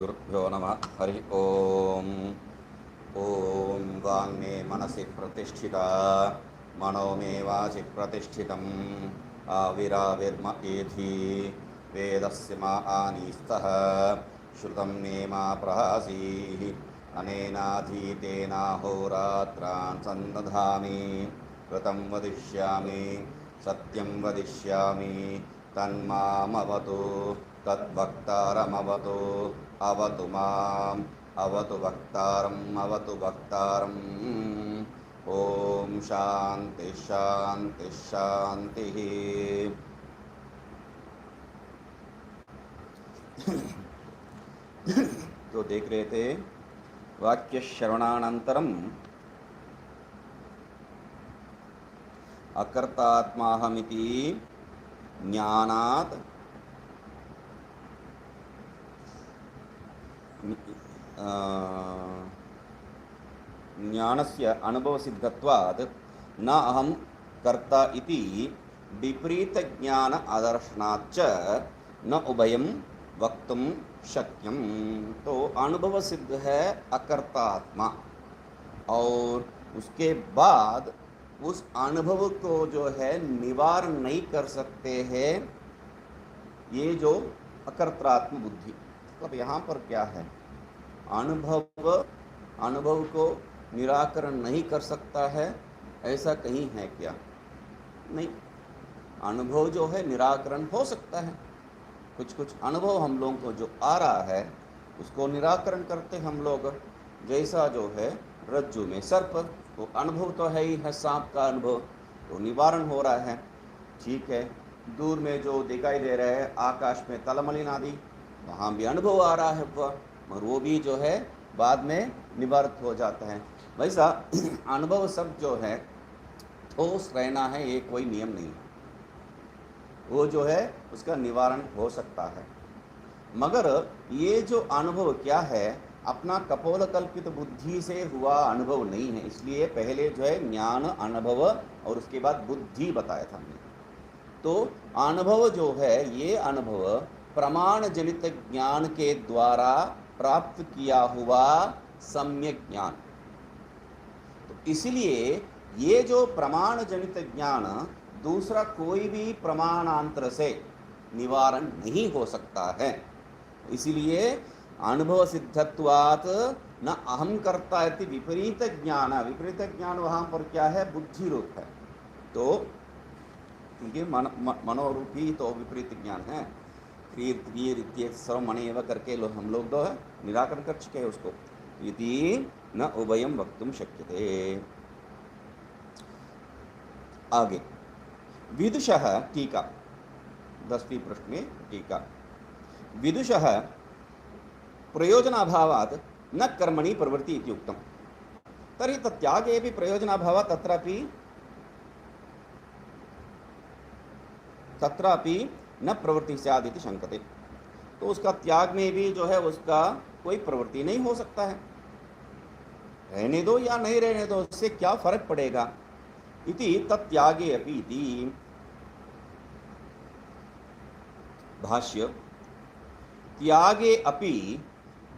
गुरुभ्यो नमः। हरि ओम। ओम वाङ्मे मनसि प्रतिष्ठिता मनो मे वाचि प्रतिष्ठितम् आविराविर्म एधि वेदस्य मा आनीस्तः श्रुतं मे मा प्रहासीः अनेनाधीतेनाहोरात्रान् सन्दधामि कृतं वदिष्यामि सत्यं वदिष्यामि तन्मामवतु तद्वक्तारमवतु अवतु माम् अवतु वक्तारम् ओम शांति शांति शांति। तो देख रहे थे वाक्य श्रवणानंतरम अकर्तात्माहमिति ज्ञानात् ज्ञानस्य अनुभवसिद्धत्वात् न अहं कर्ता इति विपरीत ज्ञान आदर्शनाच्च न उभयं वक्तुं शक्यम। तो अनुभव सिद्ध है अकर्तात्मा, और उसके बाद उस अनुभव को जो है निवारण नहीं कर सकते हैं ये जो अकर्तात्म बुद्धि। मतलब यहाँ पर क्या है, अनुभव को निराकरण नहीं कर सकता है, ऐसा कहीं है क्या? नहीं, अनुभव जो है निराकरण हो सकता है। कुछ कुछ अनुभव हम लोगों को जो आ रहा है उसको निराकरण करते हम लोग। जैसा जो है रज्जु में सर्प, वो अनुभव तो है ही है, सांप का अनुभव तो निवारण हो रहा है, ठीक है। दूर में जो दिखाई दे रहा है आकाश में तलमलिन आदि, वहाँ भी अनुभव आ रहा है वह, और वो भी जो है बाद में निवारित हो जाता है। वैसा अनुभव सब जो है ठोस रहना है, ये कोई नियम नहीं है। वो जो है उसका निवारण हो सकता है, मगर ये जो अनुभव क्या है अपना कपोल कल्पित बुद्धि से हुआ अनुभव नहीं है। इसलिए पहले जो है ज्ञान अनुभव और उसके बाद बुद्धि बताया था हमने। तो अनुभव जो है ये अनुभव प्रमाण जनित ज्ञान के द्वारा प्राप्त किया हुआ सम्यक ज्ञान। तो इसलिए ये जो प्रमाण जनित ज्ञान दूसरा कोई भी प्रमाणांतर से निवारण नहीं हो सकता है। इसलिए अनुभव सिद्धत्वात् न अहम कर्ता इति विपरीत ज्ञान, विपरीत ज्ञान वहाँ पर क्या है, बुद्धि रूप है। तो क्योंकि मनोरूपी तो विपरीत ज्ञान है। क्रिय सर्व मन एव करके हम लोग तो निराकरण कर चुके हैं उसको। इति न उभयं वक्तुं शक्यते। आगे विदुषः टीका, 10वीं प्रश्न में टीका। विदुषः प्रयोजनाभावात् न कर्मणि प्रवृत्ति इति उक्तम्। तर्हि तत्यागेऽपि प्रयोजनाभावात् तत्रापि न प्रवृत्ति स्यात् इति शंकते। तो उसका त्याग में भी जो है उसका कोई प्रवृत्ति नहीं हो सकता है। रहने दो या नहीं रहने दो, उससे क्या फर्क पड़ेगा। इति तत्यागे अपि इति। भाष्य त्यागे अपि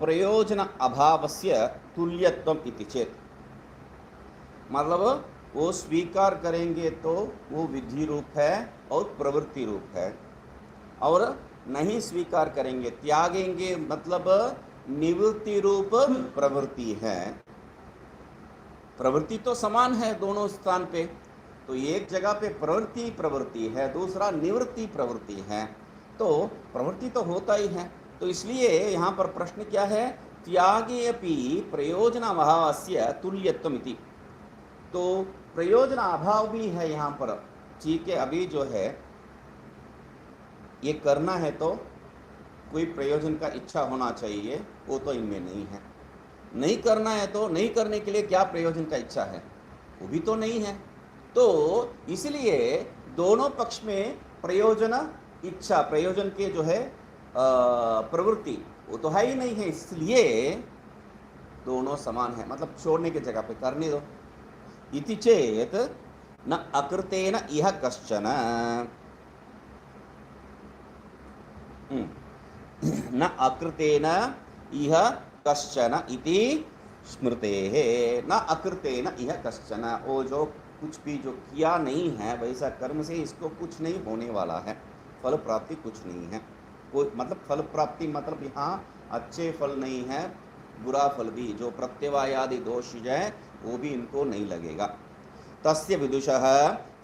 प्रयोजन अभावस्य तुल्यत्वम इति चेत। मतलब वो स्वीकार करेंगे तो वो विधि रूप है और प्रवृत्ति रूप है, और नहीं स्वीकार करेंगे त्यागेंगे मतलब निवृत्ति रूप प्रवृत्ति है। प्रवृत्ति तो समान है दोनों स्थान पे, तो एक जगह पे प्रवृत्ति है, दूसरा निवृत्ति प्रवृत्ति है, तो प्रवृत्ति तो होता ही है। तो इसलिए यहाँ पर प्रश्न क्या है, त्यागे अपि प्रयोजन अभावस्य तुल्यत्वम इति। तो प्रयोजन अभाव भी है यहाँ पर, ठीक है। अभी जो है ये करना है तो कोई प्रयोजन का इच्छा होना चाहिए, वो तो इनमें नहीं है। नहीं करना है तो नहीं करने के लिए क्या प्रयोजन का इच्छा है, वो भी तो नहीं है। तो इसलिए दोनों पक्ष में प्रयोजन इच्छा, प्रयोजन के जो है प्रवृत्ति वो तो है ही नहीं है। इसलिए दोनों समान है, मतलब छोड़ने की जगह पे करने दो। इति चेत न अकृतेन इह कश्चन न अकृतेन इह कश्चन इति स्मृतेः न अकृतेन इह कश्चन। वो जो कुछ भी जो किया नहीं है वैसा कर्म से इसको कुछ नहीं होने वाला है, फल प्राप्ति कुछ नहीं है। कोई मतलब फल प्राप्ति मतलब यहाँ अच्छे फल नहीं है, बुरा फल भी जो प्रत्यवायादि दोष है वो भी इनको नहीं लगेगा। तस्य विदुषः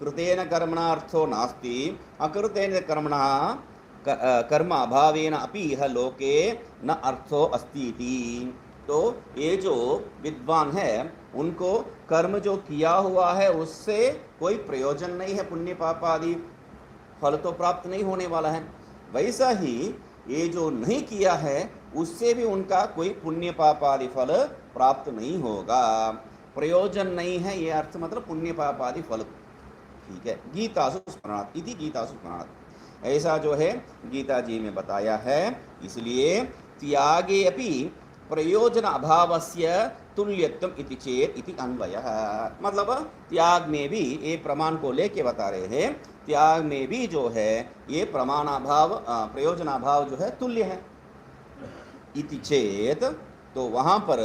कृतेन कर्मणा अर्थो नास्ति अकृतेन कर्मणा कर्म अभावेन अपि इह लोके न अर्थो अस्ति इति। तो ये जो विद्वान है उनको कर्म जो किया हुआ है उससे कोई प्रयोजन नहीं है, पुण्य पाप आदि फल तो प्राप्त नहीं होने वाला है। वैसा ही ये जो नहीं किया है उससे भी उनका कोई पुण्य पाप आदि फल प्राप्त नहीं होगा, प्रयोजन नहीं है, ये अर्थ मतलब पुण्य पाप आदि फल। ठीक है, गीतासु स्मरणात् इति गीतासु स्मरणात्, ऐसा जो है गीता जी में बताया है। इसलिए त्यागे अपि प्रयोजन अभावस्य तुल्यत्वम इति चेत इति अन्वयः, मतलब त्याग में भी ये प्रमाण को लेके बता रहे हैं, त्याग में भी जो है ये प्रमाणाभाव प्रयोजनाभाव जो है तुल्य है। इति चेत, तो वहां पर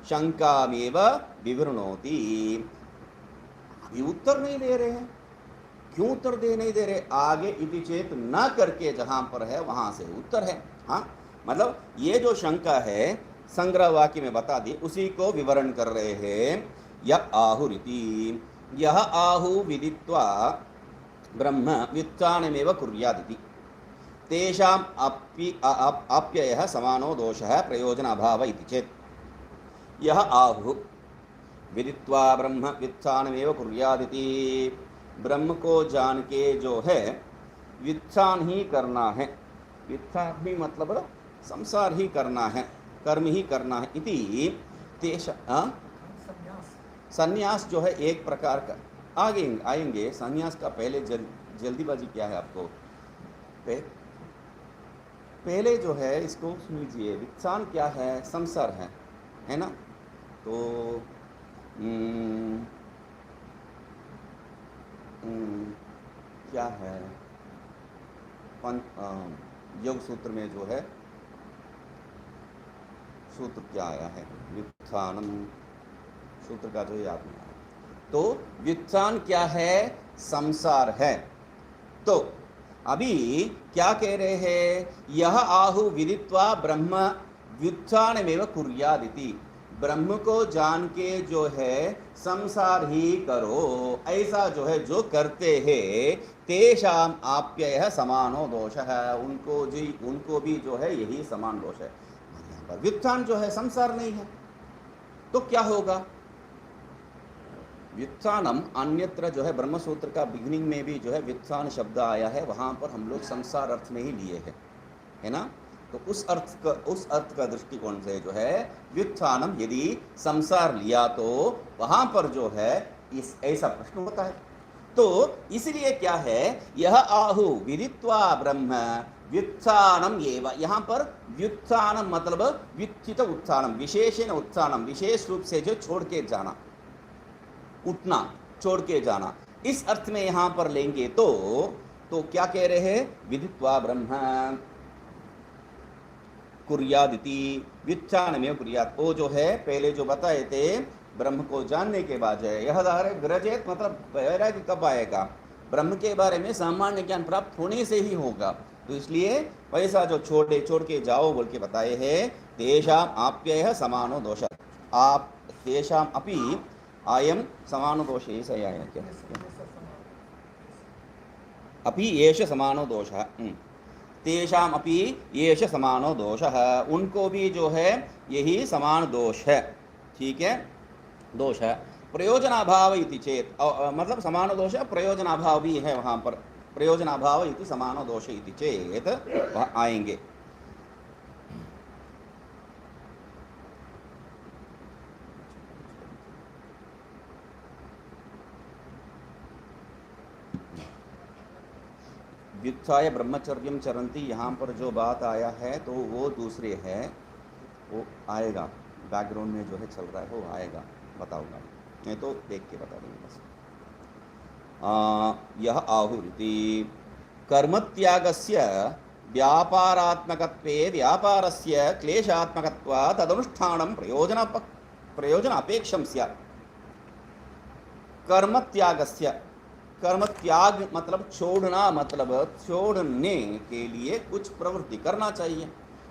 शंकामेव विवृणोति। अभी उत्तर नहीं दे रहे हैं, क्यों उत्तर नहीं दे रहे? आगे इति चेत न करके जहां पर है वहां से उत्तर है। हाँ, मतलब ये जो शंका है संग्रह वाक्य में बता दी, उसी को विवरण कर रहे हैं। यह आहुरिति, यह आहु विदित्वा ब्रह्म व्युत्थानमेव कुर्यादिति तेषाम् आप्ययः समानो दोषः प्रयोजन अभाव इति चेत्, यह आहु विदित्वा ब्रह्म व्युत्थानमेव कुर्यादिति, ब्रह्म को जान के जो है व्युत्थान ही करना है, व्युत्थान भी मतलब संसार ही करना है, कर्म ही करना है। इति संन्यास जो है एक प्रकार का, आगे आएंगे संन्यास का। पहले जल्दीबाजी क्या है आपको, पहले जो है इसको सुन लीजिए। व्युत्थान क्या है? संसार है ना। तो क्या है योग सूत्र में जो है सूत्र क्या आया है, व्युत्थानम सूत्र का जो याद नहीं आया। तो व्युत्थान क्या है? संसार है। तो अभी क्या कह रहे हैं? यह आहु विदित्वा ब्रह्म व्युत्थानमेव कुर्यादिति, ब्रह्म को जान के जो है संसार ही करो, ऐसा जो है जो करते हैं तेषाम आप्ययः समानो दोष है, उनको भी जो है यही समान दोष है। व्युत्थान जो है संसार नहीं है, तो क्या होगा? व्युत्थानम अन्यत्र जो है ब्रह्म सूत्र का बिगिनिंग में भी जो है व्युत्थान शब्द आया है, वहां पर हम लोग संसार अर्थ में ही लिए हैं, है ना। तो उस अर्थ का दृष्टिकोण से जो है व्युत्थानम यदि संसार लिया तो वहां पर जो है इस ऐसा प्रश्न होता है। तो इसलिए क्या है, यह आहु विदित्वा ब्रह्म व्युत्थानम एव, यहाँ पर व्युत्थानम मतलब व्युत्थित उत्थानम, विशेषण उत्थानम, विशेष रूप से जो छोड़ के जाना, उठना, छोड़ के जाना, इस अर्थ में यहाँ पर लेंगे तो क्या कह रहे हैं? विदित्वा ब्रह्म कुर्यादिति, व्युत्थानमेव कुर्यात्। वो जो है पहले जो बताए थे ब्रह्म को जानने के बाद है यह धारे ग्रजेत, मतलब वैराग्य कब आएगा? ब्रह्म के बारे में सामान्य ज्ञान प्राप्त होने से ही होगा। तो इसलिए वैसा जो छोड़ के जाओ बोल के बताए हैं। तेषाम आप्ययः समानो दोष, आप तेषाम अपि आयम समानो दोष, ऐसा ही आया क्या? अपि एष समानो दोषः, तेषाम अपि एष समानो दोषः, उनको भी जो है यही समान दोष है। ठीक है, दोष है। प्रयोजनाभाव इति चेत, मतलब समान दोष है, प्रयोजनाभाव भी है वहां पर, प्रयोजनाभाव इति समानो दोष इति चेत वह आएंगे। व्युत्थाय ब्रह्मचर्यम चरंती, यहाँ पर जो बात आया है तो वो दूसरे है, वो आएगा बैकग्राउंड में जो है चल रहा है वो आएगा, बताऊंगा, नहीं तो देख के बता देंगे बस। यह आहुरिति कर्मत्यागस्य व्यापारात्मकत्वे व्यापारस्य क्लेशात्मकत्वात् तदनुष्ठानं प्रयोजन अपेक्षं स्यात्। कर्म त्यागस्य, कर्म त्याग मतलब छोड़ना, मतलब छोड़ने के लिए कुछ प्रवृत्ति करना चाहिए।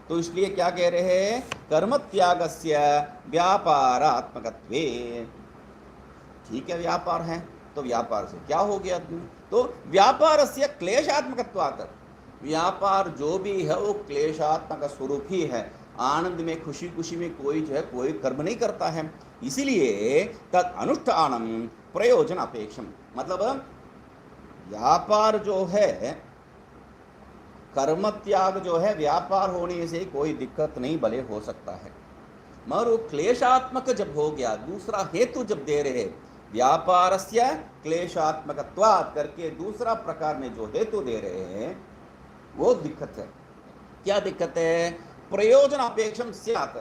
तो इसलिए क्या कह रहे हैं, कर्म त्यागस्य व्यापारात्मकत्वे। ठीक है, व्यापार है तो व्यापार से क्या हो गया, तो व्यापारस्य क्लेशात्मकत्वात्, व्यापार जो भी है वो क्लेशात्मक स्वरूप ही है। आनंद में, खुशी खुशी में कोई जो है कोई कर्म नहीं करता है। इसीलिए तद अनुष्ठानम प्रयोजन अपेक्षम, मतलब व्यापार जो है, कर्म त्याग जो है व्यापार होने से कोई दिक्कत नहीं भले हो सकता है, मगर वो क्लेशात्मक जब हो गया, दूसरा हेतु जब दे रहे व्यापारस्य क्लेशात्मकत्वात् करके दूसरा प्रकार में जो हेतु दे रहे हैं वो दिक्कत है। क्या दिक्कत है, प्रयोजन अपेक्षम स्यात्,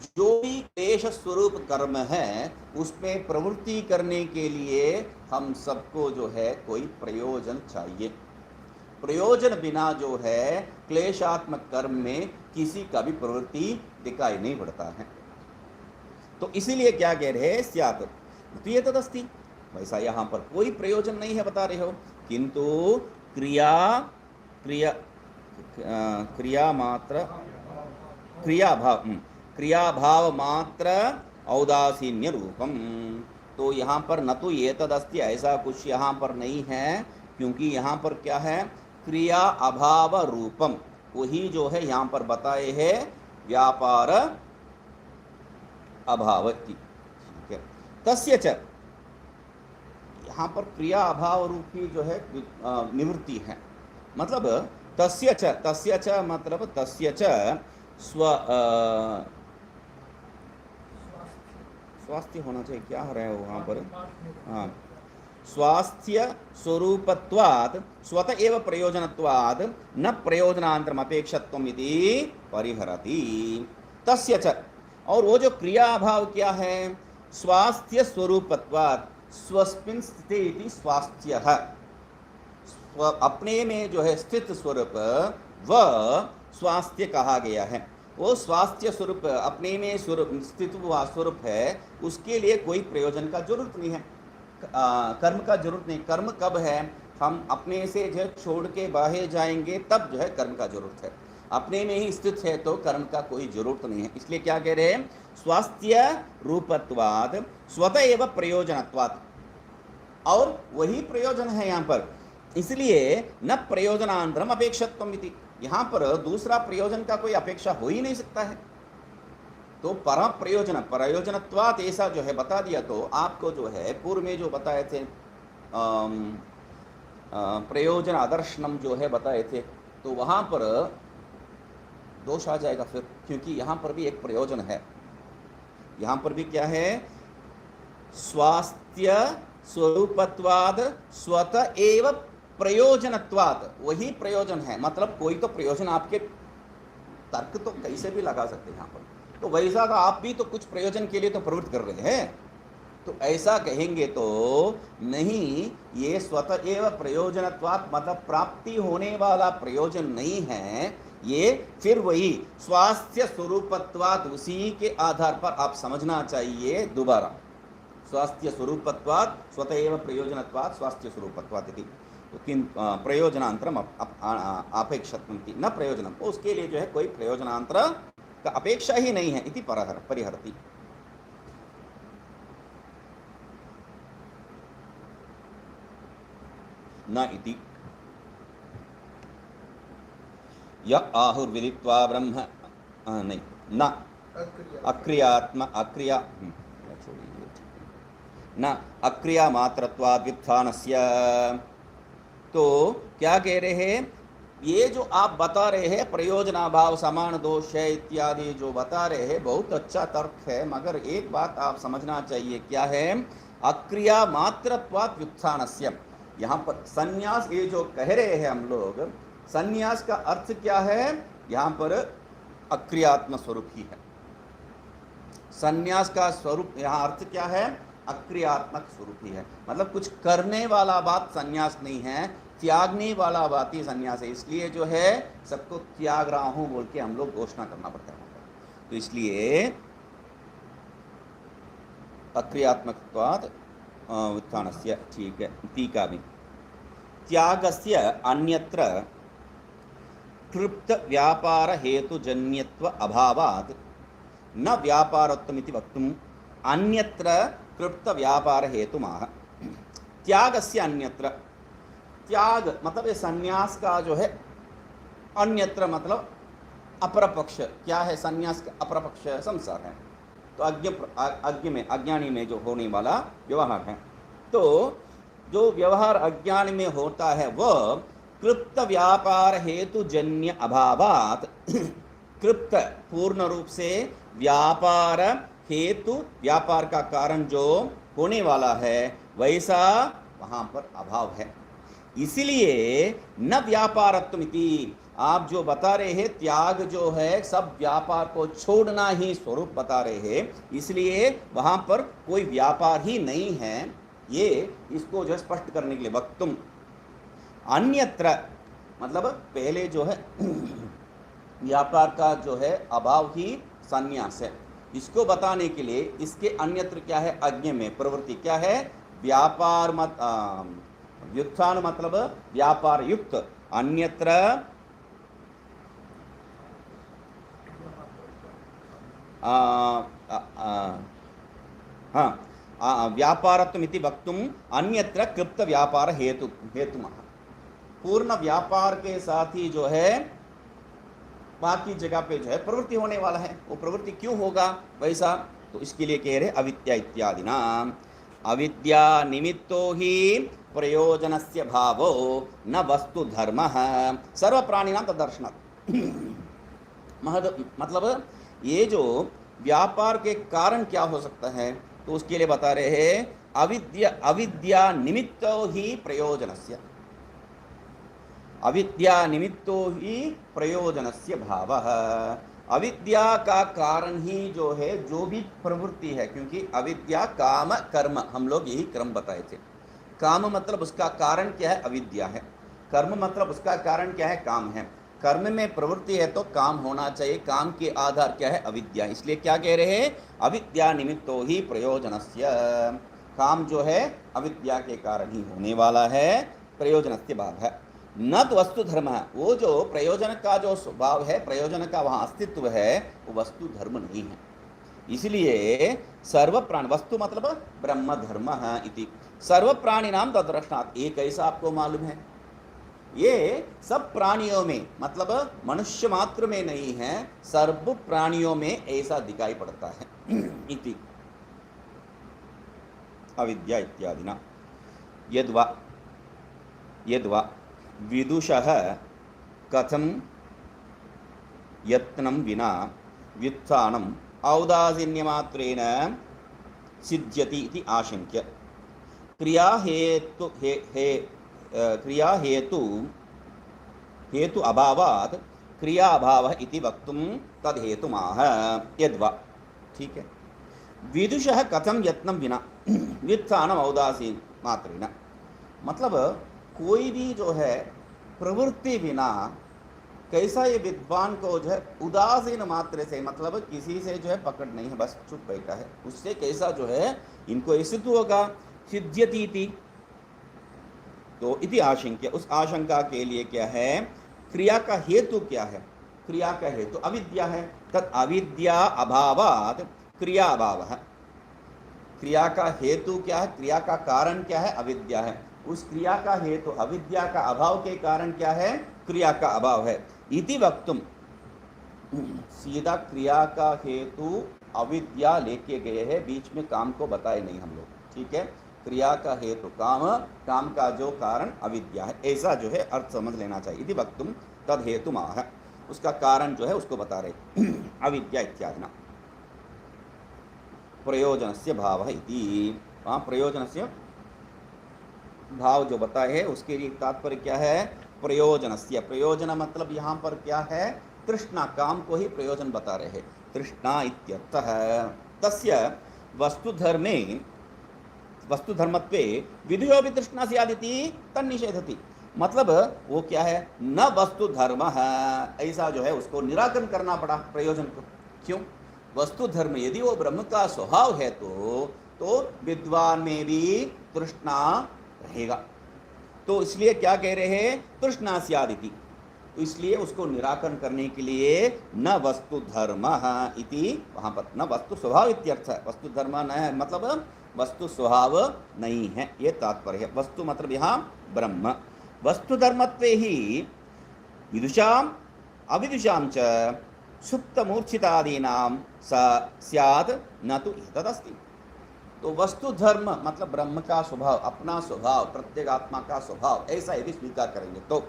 जो भी क्लेश स्वरूप कर्म है उसमें प्रवृत्ति करने के लिए हम सबको जो है कोई प्रयोजन चाहिए। प्रयोजन बिना जो है क्लेशात्मक कर्म में किसी का भी प्रवृत्ति दिखाई नहीं पड़ता है। तो इसीलिए क्या कह रहे हैं, स्यात् तो तदस्ति, वैसा यहाँ पर कोई प्रयोजन नहीं है बता रहे हो, किंतु क्रियाभाव मात्र औदासीन्य रूपम। तो यहाँ पर न तो ये तदस्ति, ऐसा कुछ यहाँ पर नहीं है, क्योंकि यहाँ पर क्या है, क्रिया अभाव रूपम, वही जो है यहाँ पर बताए है व्यापार अभाव। ठीक है, तस्य च, यहाँ पर क्रिया अभाव रूपी जो है निवृत्ति है, मतलब तस्य च मतलब तस्य च स्वास्थ्य होना चाहिए, क्या हो रहा है वहाँ पर, हाँ, स्वास्थ्य स्वरूपत्वात् स्वत एव प्रयोजनत्वात् न प्रयोजनान्तरम अपेक्षत्वम् इति परिहरति। तस्य च, और वो जो क्रिया अभाव क्या है, स्वास्थ्य स्वरूपत्वात्, स्वस्मिन् स्थिते इति स्वास्थ्यः, अपने में जो है स्थित स्वरूप वह स्वास्थ्य कहा गया है। वो स्वास्थ्य स्वरूप अपने में स्वरूप स्थित हुआ स्वरूप है, उसके लिए कोई प्रयोजन का जरूरत नहीं है, कर्म का जरूरत नहीं। कर्म कब है, हम अपने से जो छोड़ के बाहर जाएंगे तब जो है कर्म का जरूरत है, अपने में ही स्थित है तो कर्म का कोई जरूरत नहीं है। इसलिए क्या कह रहे हैं, स्वास्थ्य रूपत्वाद स्वतः एवं प्रयोजनत्वाद, और वही प्रयोजन है यहाँ पर, इसलिए न प्रयोजनांतरम अपेक्षत्वम इति, यहाँ पर दूसरा प्रयोजन का कोई अपेक्षा हो ही नहीं सकता है। तो परम प्रयोजनत्वात् ऐसा जो है बता दिया, तो आपको जो है पूर्व में जो बताए थे प्रयोजन आदर्शनम जो है बताए थे, तो वहाँ पर दोष आ जाएगा फिर, क्योंकि यहाँ पर भी एक प्रयोजन है। यहाँ पर भी क्या है, स्वास्थ्य स्वरूपत्वाद स्वतः एव प्रयोजनत्वाद, वही प्रयोजन है, मतलब कोई तो प्रयोजन, आपके तर्क तो कैसे भी लगा सकते हैं यहाँ पर, तो वैसा का आप भी तो कुछ प्रयोजन के लिए तो प्रवृत्त कर रहे हैं, तो ऐसा कहेंगे तो नहीं, ये स्वतः एवं प्रयोजनत्वात् मतलब प्राप्ति होने वाला प्रयोजन नहीं है, ये फिर वही स्वास्थ्य स्वरूपत्वात्, उसी के आधार पर आप समझना चाहिए दोबारा, स्वास्थ्य स्वरूपत्वात् स्वतः एवं प्रयोजनत्वात् स्वास्थ्य स्वरूपत्वात् इति, तो किन प्रयोजनांतरम अपेक्षित न प्रयोजनम, उसके लिए जो है कोई प्रयोजनांतर का अपेक्षा ही नहीं है, इति परिहरति। न इति य आहुर्विदित्वा ब्रह्म, नहीं, न अक्रिया न अक्रिया मात्रत्वाद् व्युत्थानस्य। तो क्या कह रहे हैं, ये जो आप बता रहे हैं प्रयोजनाभाव समान दोष है इत्यादि जो बता रहे हैं, बहुत अच्छा तर्क है, मगर एक बात आप समझना चाहिए, क्या है, अक्रिया मात्रत्वात् व्युत्थानस्य, यहाँ पर संन्यास ये जो कह रहे हैं हम लोग, संन्यास का अर्थ क्या है, यहाँ पर अक्रियात्म स्वरूप ही है। संन्यास का स्वरूप यहाँ अर्थ क्या है, अक्रियात्मक स्वरूप ही है, मतलब कुछ करने वाला बात संन्यास नहीं है, त्यागने वाला बात ही संन्यास है, इसलिए जो है सबको त्याग रहा हूं बोल के हम लोग घोषणा करना पड़ता है। तो इसलिए अक्रियात्मकत्वात् उत्थानस्य, ठीक है, टीका भी त्यागस्य अन्यत्र कृप्त व्यापार हेतु जन्यत्व अभावात् न व्यापारोत्तमिति वक्तुम् अन्यत्र कृप्त व्यापार हेतु माह। त्यागस्य अन्यत्र, त्याग मतलब ये संन्यास का जो है, अन्यत्र मतलब अपर पक्ष क्या है, संन्यास का अपर पक्ष संसार है। तो अज्ञानी में जो होने वाला व्यवहार है, तो जो व्यवहार अज्ञान में होता है वह कृप्त व्यापार हेतु जन्य अभावात कृप्त पूर्ण रूप से व्यापार हेतु, व्यापार का कारण जो होने वाला है वैसा वहां पर अभाव है। इसलिए न व्यापारत्वमिति, आप जो बता रहे हैं त्याग जो है सब व्यापार को छोड़ना ही स्वरूप बता रहे हैं, इसलिए वहां पर कोई व्यापार ही नहीं है। ये इसको जो स्पष्ट करने के लिए वक्तुम अन्यत्र मतलब पहले जो है व्यापार का जो है अभाव ही संन्यास है, इसको बताने के लिए इसके अन्यत्र क्या है, अज्ञ में प्रवृत्ति क्या है, व्यापार मत व्युत्थान मतलब व्यापार युक्त, अन्यत्र व्यापारत्वमिति वक्तुम अन्यत्र कृप्त व्यापार हेतु हेतुमः। पूर्ण व्यापार के साथ ही जो है बाकी जगह पे जो है प्रवृत्ति होने वाला है, वो प्रवृत्ति क्यों होगा वैसा, तो इसके लिए कह रहे अविद्या इत्यादि नाम। अविद्या निमित्तो ही प्रयोजनस्य भावो न वस्तु धर्मः सर्व प्राणिनां तदर्शनात्। मतलब ये जो व्यापार के कारण क्या हो सकता है, तो उसके लिए बता रहे हैं अविद्या निमित्तो ही प्रयोजनस्य, अविद्या निमित्तो ही प्रयोजनस्य भावः। अविद्या का कारण ही जो है जो भी प्रवृत्ति है, क्योंकि अविद्या काम कर्म, हम लोग यही क्रम बताए थे। काम मतलब उसका कारण क्या है, अविद्या है। कर्म मतलब उसका कारण क्या है, काम है। कर्म में प्रवृत्ति है तो काम होना चाहिए, काम के आधार क्या है, अविद्या। इसलिए क्या कह रहे हैं, अविद्या निमित्तो ही प्रयोजनस्य, काम जो है अविद्या के कारण ही होने वाला है, प्रयोजनस्य भाव है। न तो वस्तु धर्म है, वो जो प्रयोजन का जो स्वभाव है, प्रयोजन का वहाँ अस्तित्व है, वो वस्तु धर्म नहीं है। इसलिए सर्व प्राणी, वस्तु मतलब ब्रह्म धर्म इति सर्व प्राणी नाम तदर्शनात्। एक ऐसा आपको मालूम है, ये सब प्राणियों में मतलब मनुष्य मात्र में नहीं है, सर्व प्राणियों में ऐसा दिखाई पड़ता है इति अविद्या इत्यादि ना। यद्वा विदुषः कथम यत्नं विना व्युत्थानम् औदासीन्यमात्रेण सिद्ध्यति इति आशंक्य क्रिया हेतु अभावात् क्रिया अभावः इति वक्तुं तद हेतुमाह। यद्वा, ठीक है, विदुषः कथम यत्नं विना व्युत्थानम् औदासीन मात्रेण, मतलब कोई भी जो है प्रवृत्ति बिना, कैसा ये विद्वान को जो है उदासीन मात्र से, मतलब किसी से जो है पकड़ नहीं है, बस चुप बैठा है, उससे कैसा जो है इनको ऐसे तो होगा, सिद्ध्यति। तो इति आशंक्य, उस आशंका के लिए क्या है, क्रिया का हेतु क्या है, क्रिया का हेतु अविद्या है, तद अविद्या अभावात् क्रिया अभाव है। क्रिया का हेतु क्या है, क्रिया का कारण क्या है, अविद्या है। उस क्रिया का हेतु अविद्या का अभाव के कारण क्या है, क्रिया का अभाव है। इति वक्तुम, सीधा क्रिया का हेतु अविद्या लेके गए हैं, बीच में काम को बताए नहीं हम लोग, ठीक है। क्रिया का हेतु काम, काम का जो कारण अविद्या है, ऐसा जो है अर्थ समझ लेना चाहिए। इति वक्तुम तद हेतु माह, उसका कारण जो है उसको बता रहे अविद्या इत्यादि ना। प्रयोजनस्य भावः इति, वहाँ प्रयोजनस्य भाव जो बताए है उसके लिए तात्पर्य क्या है, प्रयोजनस्य, प्रयोजन मतलब यहाँ पर क्या है, तृष्णा, काम को ही प्रयोजन बता रहे हैं, तृष्णा इत्यर्थः। तस्य वस्तुधर्मे वस्तुधर्मत्वे विधुयोपि तृष्णा स्यादिति तन्निषेधति। मतलब वो क्या है, न वस्तु धर्म है, ऐसा जो है उसको निराकरण करना पड़ा प्रयोजन को। क्यों? वस्तु धर्म यदि वो ब्रह्म का स्वभाव है तो विद्वान में भी तृष्णा रहेगा। तो इसलिए क्या कह रहे हैं, तृष्णा स्यादिति। तो इसलिए उसको निराकरण करने के लिए न वस्तु धर्म इति, वहां पर न वस्तु स्वभाव इत्यर्थ है। वस्तु धर्म न है मतलब वस्तु स्वभाव नहीं है, ये तात्पर्य है। वस्तु मतलब यहाँ ब्रह्म। वस्तु धर्मत्वे ही विदुषाम अविदुषाम च सुप्त मूर्छितादीनाम स्यात् न तो एतदस्ति। तो वस्तु धर्म मतलब ब्रह्म का स्वभाव, अपना स्वभाव, प्रत्येक आत्मा का स्वभाव, ऐसा यदि स्वीकार करेंगे तो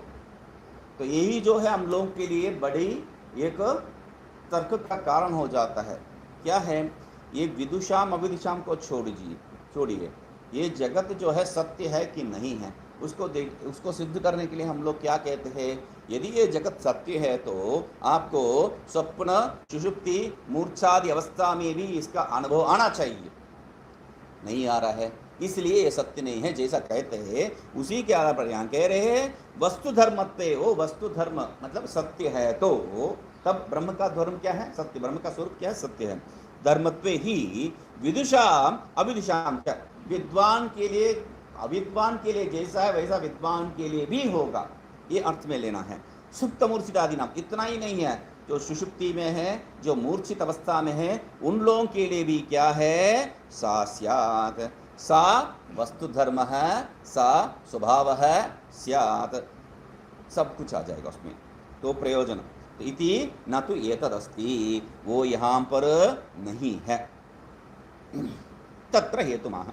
यही जो है हम लोगों के लिए बड़ी एक तर्क का कारण हो जाता है। क्या है, ये विदुषाम अविदुषाम को छोड़िए, ये जगत जो है सत्य है कि नहीं है उसको सिद्ध करने के लिए हम लोग क्या कहते हैं, यदि ये जगत सत्य है तो आपको स्वप्न सुषुप्ति मूर्छादि अवस्था में भी इसका अनुभव आना चाहिए। नहीं आ रहा है, इसलिए ये सत्य नहीं है जैसा कहते हैं। उसी के आधार पर यहाँ कह रहे हैं वस्तु धर्मत्वे, वो वस्तु धर्म मतलब सत्य है तो तब ब्रह्म का धर्म क्या है, सत्य। ब्रह्म का स्वरूप क्या है, सत्य है। धर्मत्वे ही विदुषाम अविदुषाम, क्या विद्वान के लिए अविद्वान के लिए जैसा है वैसा विद्वान के लिए भी होगा, ये अर्थ में लेना है। सुप्त मूर्छित आदि नाम, इतना ही नहीं है, जो सुषुप्ति में है, जो मूर्छित अवस्था में है, उन लोगों के लिए भी क्या है, सा स्यात्, सा वस्तु धर्म है, सा स्वभाव है, स्यात्, सब कुछ आ जाएगा उसमें। तो प्रयोजन तो इति न तो एतदस्ति, वो यहाँ पर नहीं है। तत्र हेतुमाह,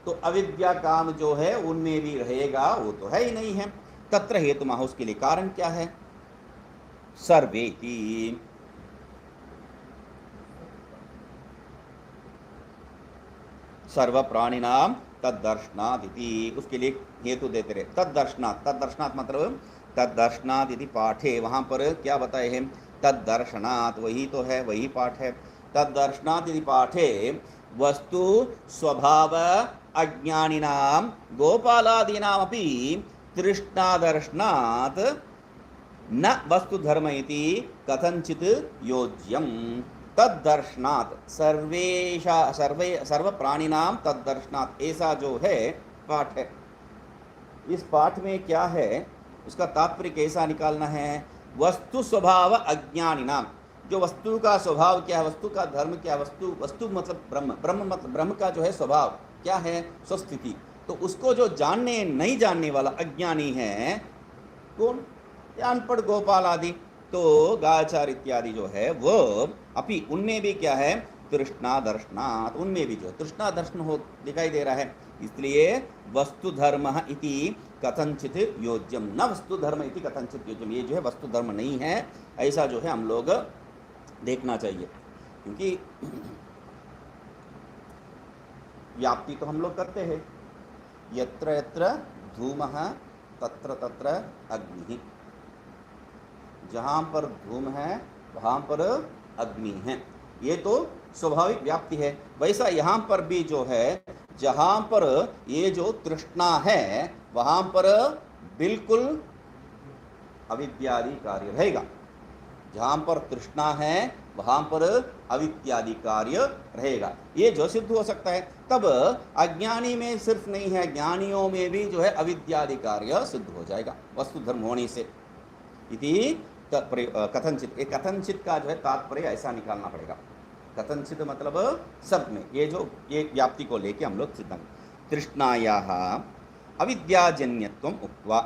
तो अविद्या काम जो है उनमें भी रहेगा, वो तो है ही नहीं है। तत्र हेतुमाह, उसके लिए कारण क्या है, सर्वेति, सर्व प्राणिनाम तद्दर्शनात् इति, उसके लिए हेतु देते रहे। तद्दर्शनात्, तद्दर्शनात् मतलब तद्दर्शनात् इति पाठे, वहां पर क्या बताए हैं, तद्दर्शनात्, वही तो है, वही पाठ है। तद्दर्शनात् इति पाठे वस्तु स्वभाव अज्ञानिनां गोपालादीनामपि तृष्णादर्शनात् न वस्तु धर्म इति कथंचित योज्यम। तद्दर्शनात् सर्व प्राणिनाम तद्दर्शनात्, ऐसा जो है पाठ है। इस पाठ में क्या है, उसका तात्पर्य कैसा निकालना है, वस्तु स्वभाव अज्ञानिनाम, जो वस्तु का स्वभाव क्या है, वस्तु का धर्म क्या है, वस्तु मतलब ब्रह्म, ब्रह्म मतलब ब्रह्म का जो है स्वभाव क्या है, स्वस्थिति। तो उसको जो नहीं जानने वाला अज्ञानी है, कौन, अनपढ़ गोपाल आदि, तो गाचार इत्यादि जो है वो अपि, उनमें भी क्या है, तृष्णा दर्शनात्, उनमें भी जो तृष्णा दर्शन हो दिखाई दे रहा है। इसलिए वस्तु धर्म इति कथंचित योज्यम, न वस्तु धर्म इति कथंचित योज्यम, ये जो है वस्तु धर्म नहीं है, ऐसा जो है हम लोग देखना चाहिए। क्योंकि व्याप्ति तो हम लोग करते हैं, यत्र यत्र धूमः तत्र तत्र अग्नि, जहाँ पर धूम है वहाँ पर अग्नि है, ये तो स्वाभाविक व्याप्ति है। वैसा यहाँ पर भी जो है, जहाँ पर ये जो तृष्णा है वहाँ पर बिल्कुल अविद्यादि कार्य रहेगा। जहाँ पर तृष्णा है वहाँ पर अविद्यादि कार्य रहेगा, ये जो सिद्ध हो सकता है। तब अज्ञानी में सिर्फ नहीं है, ज्ञानियों में भी जो है अविद्यादि कार्य सिद्ध हो जाएगा वस्तु धर्म होने से। इति कथनचित, ये कथनचित का जो है तात्पर्य ऐसा निकालना पड़ेगा। कथनचित मतलब सब में, ये जो एक व्याप्ति को लेके हम लोग सिद्ध। तृष्णायाः अविद्याजन्यत्वम उक्त्वा,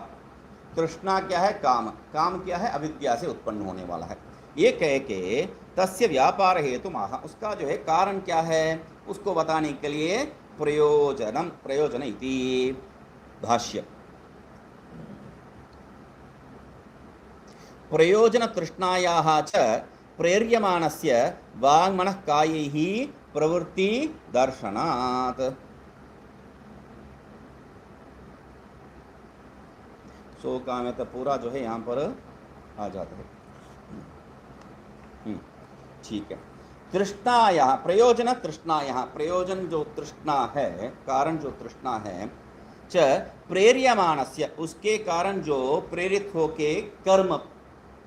तृष्णा क्या है, काम, काम क्या है, अविद्या से उत्पन्न होने वाला है, ये कह के तस्य व्यापार हेतु माह, उसका जो है कारण क्या है उसको बताने के लिए प्रयोजनम, प्रयोजन इति भाष्य। प्रयोजन तृष्णायाः च प्रेर्यमाणस्य वाङ्मनः कायैः प्रवृत्ति दर्शनात्। सो काम है तो पूरा जो है यहाँ पर आ जाता है। ठीक है। तृष्णायाः, प्रयोजन तृष्णायाः, प्रयोजन जो तृष्णा है, कारण जो तृष्णा है, च प्रेर्यमाणस्य, उसके कारण जो प्रेरित होके कर्म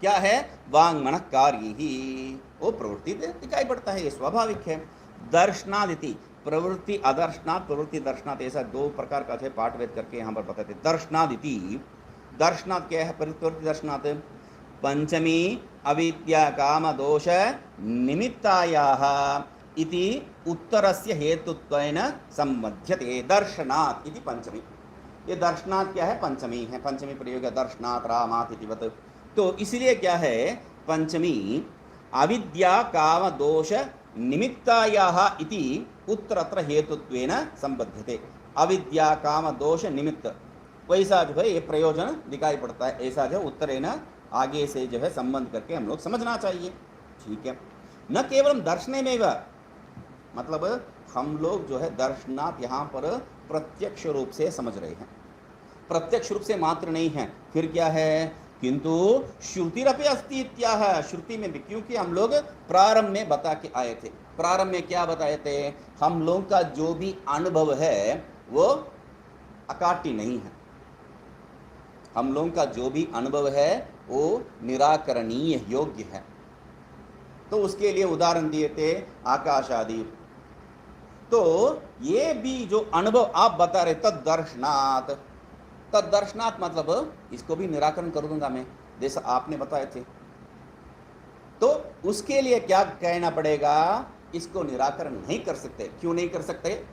क्या है, वांगमन कार्य ही, वो प्रवृत्ति दिखाई पड़ता है, ये स्वाभाविक है। दर्शनादिति, प्रवृत्ति अदर्शनात्, प्रवृत्ति दर्शनात्, ऐसा दो प्रकार का है पाठवेद करके यहाँ पर बताते। दर्शनादिति, दर्शनात् क्या है, प्रवृत्ति दर्शनात्, पंचमी अविद्या काम दोष निमित्तायाः इति उत्तरस्य हेतुत्वेन सम्बध्यते दर्शनात् इति पंचमी। ये दर्शनात् क्या है, पंचमी है, पंचमी प्रयोग है, दर्शनात् रामात् इतिवत्। तो इसलिए क्या है, पंचमी अविद्या काम दोष निमित्तायाः इति उत्तरत्र हेतुत्वेन संबध्यते। अविद्या काम दोष निमित्त, वैसा जो है ये प्रयोजन दिखाई पड़ता है, ऐसा जो उत्तरेण आगे से जो है संबंध करके हम लोग समझना चाहिए। ठीक है, न केवल दर्शने में, मतलब हम लोग जो है दर्शनात् यहाँ पर प्रत्यक्ष रूप से समझ रहे हैं, प्रत्यक्ष रूप से मात्र नहीं है, फिर क्या है, किंतु श्रुतिरपि अस्ति इत्याह, श्रुति में भी, क्योंकि हम लोग प्रारंभ में बता के आए थे। प्रारंभ में क्या बताए थे, हम लोगों का जो भी अनुभव है वो अकाट्य नहीं है, हम लोगों का जो भी अनुभव है वो निराकरणीय योग्य है। तो उसके लिए उदाहरण दिए थे आकाश आदि। तो ये भी जो अनुभव आप बता रहे तद्दर्शनात्, तद्दर्शनात् मतलब इसको भी निराकरण कर दूंगा मैं, जैसा आपने बताए थे। तो उसके लिए क्या कहना पड़ेगा, इसको निराकरण नहीं कर सकते। क्यों नहीं कर सकते,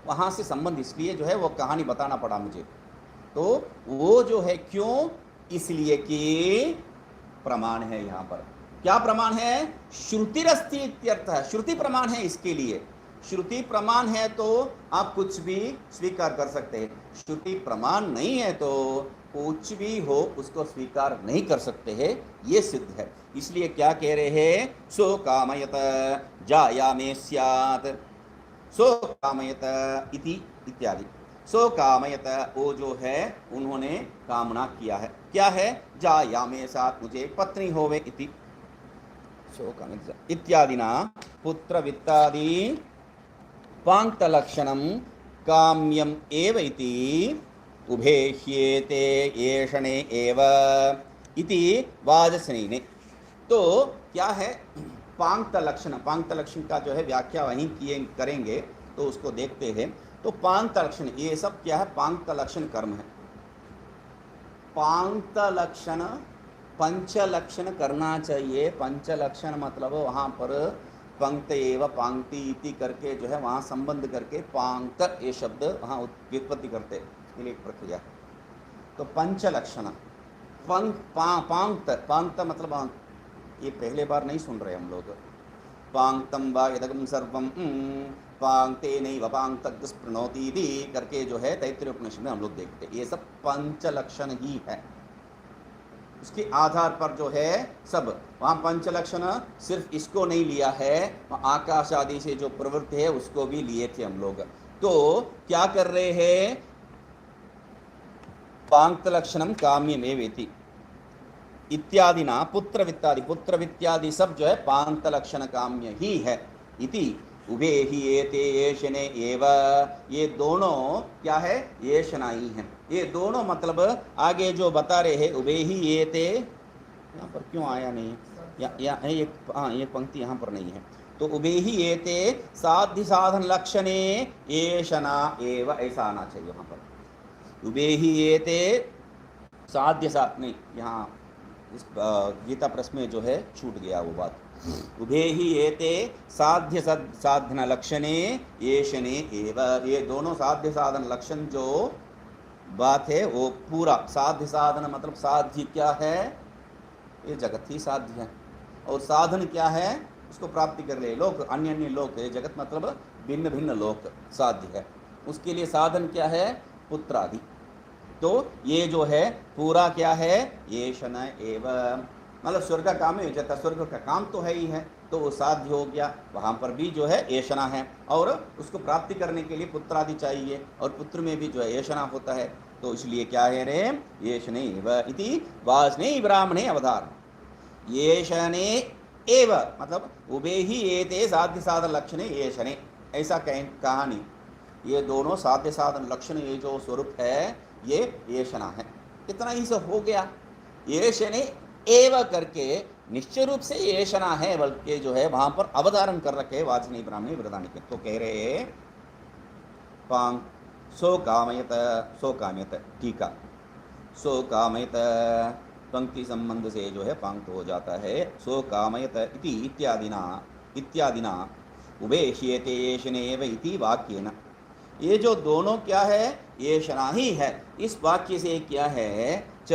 वहां से संबंध इसलिए जो है वो कहानी बताना पड़ा मुझे। तो वो जो है क्यों, इसलिए कि प्रमाण है। यहाँ पर क्या प्रमाण है, श्रुतिरस्ति इत्यर्थ है, श्रुति प्रमाण है इसके लिए। श्रुति प्रमाण है तो आप कुछ भी स्वीकार कर सकते हैं, श्रुति प्रमाण नहीं है तो कुछ भी हो उसको स्वीकार नहीं कर सकते हैं, ये सिद्ध है। इसलिए क्या कह रहे हैं, सो कामयत जायामे स्यात्, सो कामयत इति इत्यादि। सो कामयत, वो जो है उन्होंने कामना किया है, क्या है, जायामे साथ मुझे पत्नी होवे इति, सो कामयत इत्यादिना पुत्र वित्तादि पांक्त लक्षणम काम्यम एव इति उभेह्येते येषणे एव इति वाजस्नेने। तो क्या है पांक्त लक्षण, पांक्त लक्षण का जो है व्याख्या वहीं किए करेंगे, तो उसको देखते हैं। तो पांक्त लक्षण, ये सब क्या है, पांक्त लक्षण कर्म है। पांक्त लक्षण पंच लक्षण करना चाहिए। पंच लक्षण मतलब वहाँ पर पंक्त एव पांक्ति इति करके जो है वहाँ संबंध करके पांक्त ये शब्द वहाँ व्युत्पत्ति करते, इसके लिए एक प्रक्रिया। तो पंच लक्षण पांक्त, पांक्त मतलब ये पहले बार नहीं सुन रहे हम लोग। पांक्तम वा यदगम सर्वम पांक्ते नैव पांक्तः स्पृणोति करके जो है तैत्तिरीय उपनिषद में हम लोग देखते हैं, ये सब पंच लक्षण ही है। उसके आधार पर जो है सब वहाँ पंच लक्षण सिर्फ इसको नहीं लिया है, आकाश आदि से जो प्रवृत्ति है उसको भी लिए थे हम लोग। तो क्या कर रहे हैं, पांक्त लक्षणम काम्यमेवेति इत्यादि ना पुत्र वित्तादि, पुत्र वित्तादि सब जो है पांक्त लक्षण काम्य ही है। इति उभे ही एते येषणे एव, ये दोनों क्या है, येषणाई हैं। ये दोनों मतलब आगे जो बता रहे हैं उभे ही एते, यहाँ पर क्यों आया नहीं, ये पंक्ति यहाँ पर नहीं है। तो उभे ही एते साध्य साधन लक्षणे येषणा एव, ऐसा आना चाहिए वहाँ पर। उभे ही एते साध्य साध नहीं, यहाँ इस गीता प्रश्न में जो है छूट गया वो बात। उभे ही एते साध्य साधन लक्षणे येषणे एव, ये दोनों साध्य साधन लक्षण जो बात है वो पूरा साध्य साधन मतलब साध्य क्या है, ये जगत ही साध्य है, और साधन क्या है, उसको प्राप्ति कर ले लोक, अन्य अन्य लोक, ये जगत मतलब भिन्न भिन्न लोक साध्य है। उसके लिए साधन क्या है, पुत्र आदि। तो ये जो है पूरा क्या है, येषण एव, मतलब स्वर्ग का काम है, स्वर्ग का काम तो है ही है, तो वो साध्य हो गया। वहाँ पर भी जो है येषणा है, और उसको प्राप्ति करने के लिए पुत्र आदि चाहिए, और पुत्र में भी जो है येषणा होता है। तो इसलिए क्या है रे, येषणे एव इति वाजने ब्राह्मणे अवधारण, येषणे एव मतलब उभे ही एते साध्य साधन लक्षणे येषणे, ऐसा कहानी। ये दोनों साध्य साधन लक्षण, ये जो स्वरूप है ये येषणा है। इतना ही सब हो गया। येषणे एव करके निश्चय रूप से येषणा है, बल्कि जो है वहां पर अवधारण कर रखे वाचनी ब्राह्मणी वृदानी के। तो कह रहे पांग सो कामयत टीका, सो कामयत पंक्ति संबंध से जो है पांग हो जाता है। सो कामयत इति इत्यादिना उभेष्येते येषणेव इति वाक्येन। ये जो दोनों क्या है, येषणा ही है। इस वाक्य से क्या है, च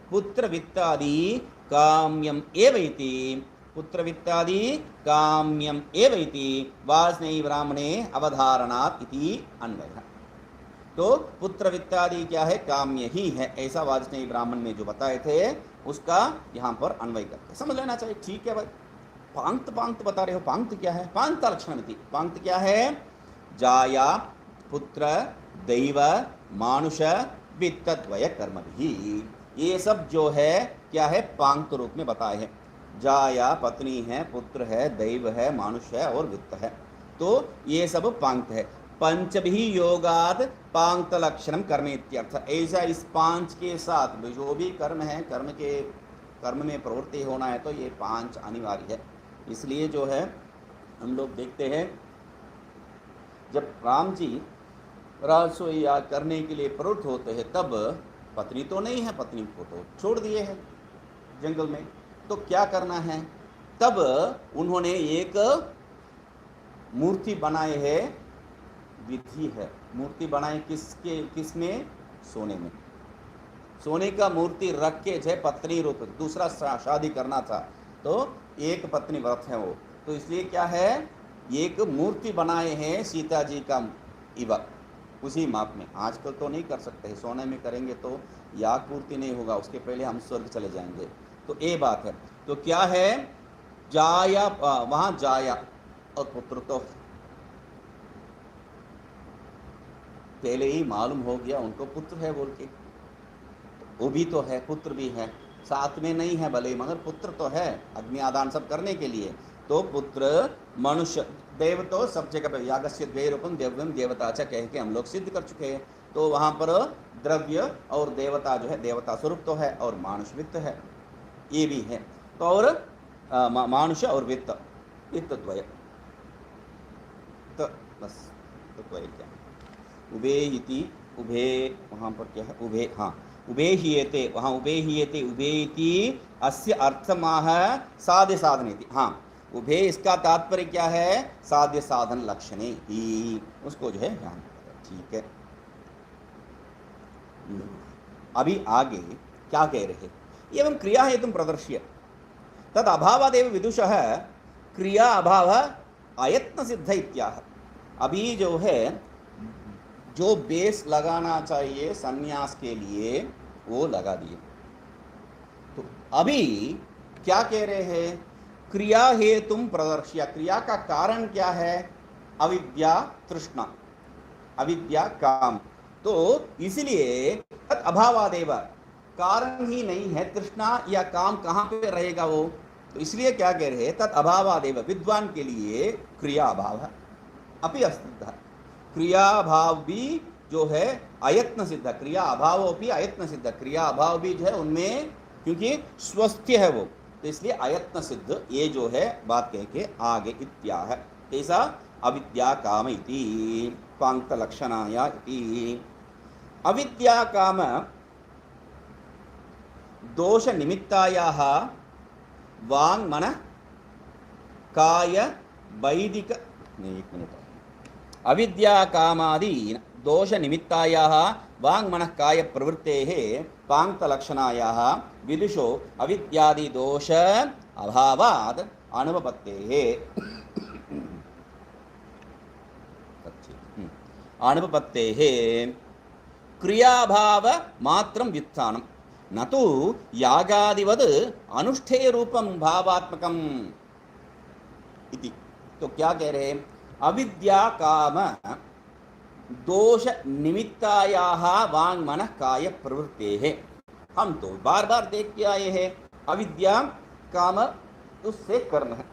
पुत्र वित्तादि काम्यम एव इति, पुत्र वित्तादि काम्यम एव इति वासनेयी ब्राह्मणे अवधारणात् इति अन्वयः। तो पुत्र वित्तादि क्या है, काम्य ही है, ऐसा वाजपेयी ब्राह्मण में जो बताए थे उसका यहाँ पर अन्वय करते समझ लेना चाहिए। ठीक है भाई, पांक्त पांक्त बता रहे हो, पांक्त क्या है, पांक्त लक्षण। पांक्त क्या है, जाया पुत्र दैव मानुष वित्तद्वय कर्म भी, ये सब जो है क्या है, पांक्त रूप में बताए हैं। जाया पत्नी है, पुत्र है, दैव है, मानुष है और वित्त है, तो ये सब पांक्त है। पंचभी योगाद पांक्त लक्षणम कर्म इत्यर्थ। ऐसा इस पांच के साथ जो भी कर्म है, कर्म में प्रवृत्ति होना है तो ये पांच अनिवार्य है। इसलिए जो है हम लोग देखते हैं जब राम जी राजसोई याग करने के लिए प्रवृत्त होते हैं, तब पत्नी तो नहीं है, पत्नी को तो छोड़ दिए हैं जंगल में, तो क्या करना है, तब उन्होंने एक मूर्ति बनाए है, विधि है, मूर्ति बनाए किसमें, सोने में। सोने का मूर्ति रख के जो पत्नी रूप, दूसरा शादी करना था तो एक पत्नी व्रत है वो, तो इसलिए क्या है, एक मूर्ति बनाए हैं सीता जी का इवा, उसी माप में। आजकल तो नहीं कर सकते, सोने में करेंगे तो याग पूर्ति नहीं होगा, उसके पहले हम स्वर्ग चले जाएंगे, तो ये बात है। तो क्या है, जाया, वहां जाया और पुत्र तो पहले ही मालूम हो गया उनको पुत्र है बोल के, वो भी तो है, पुत्र भी है, साथ में नहीं है भले मगर पुत्र तो है, अग्नि आदान सब करने के लिए। तो पुत्र मनुष्य देव तो सब जगह पे यागस्य द्वे रूपम देव्यम देवता च कह के हम लोग सिद्ध कर चुके हैं। तो वहां पर द्रव्य और देवता जो है, देवता स्वरूप तो है और मानुष वित्त है, ये भी है। तो और मानुष और वित्त द्वय, तो बस तो द्वय क्या, उभे इति, उभे वहाँ पर क्या है, उभे, हाँ उभे हीयते, वहाँ उभे हीयते, उभे इति अस्य अर्थमाह साध्य साधने थी। हाँ उभे इसका तात्पर्य क्या है, साध्य साधन लक्षणे ही, उसको जो है ध्यान। ठीक है, अभी आगे क्या कह रहे, एवं क्रिया हेतु प्रदर्श्य तद अभावादेव विदुषः क्रिया अभाव अयत्न सिद्ध इत्याह। अभी जो है जो बेस लगाना चाहिए संन्यास के लिए वो लगा दिए। तो अभी क्या कह रहे हैं, क्रिया हेतुम प्रदर्श्य, क्रिया का कारण क्या है, अविद्या तृष्णा, अविद्या काम, तो इसलिए अभावादेव, कारण ही नहीं है, तृष्णा या काम कहाँ पे रहेगा वो, तो इसलिए क्या कह रहे हैं, तत् अभावादेव, विद्वान के लिए क्रिया अभाव अपि अस्ति, क्रिया अभाव भी जो है अयत्न सिद्ध, क्रिया अभाव भी अयत्न सिद्ध, क्रिया अभाव भी जो है उनमें क्योंकि स्वस्थ्य है वो, तो इसलिए अयत्न सिद्ध, ये जो है बात कह के आगे इत्याह। ऐसा अविद्या काम इति पांक्त लक्षणाया इति। अविद्या काम दोष निमित्तायाः वांग मन काय वैदिक, एक मिनट, अविद्या कामादि दोष निमित्तायाः वांग मन काय प्रवृत्तेः पांक्त लक्षणायाः विदुषो अविद्यादि दोष अभावात् अनुपपत्तेः क्रियाभाव मात्रं व्युत्थानं न तु यागादिवद् अनुष्ठेय रूपं भावात्मकम् इति। तो क्या कह रहे हैं, अविद्या काम दोष निमित्तायाः वांग मन काय प्रवृत्तेः। हम तो बार बार देख के आए हैं, अविद्या काम उससे कर्म है,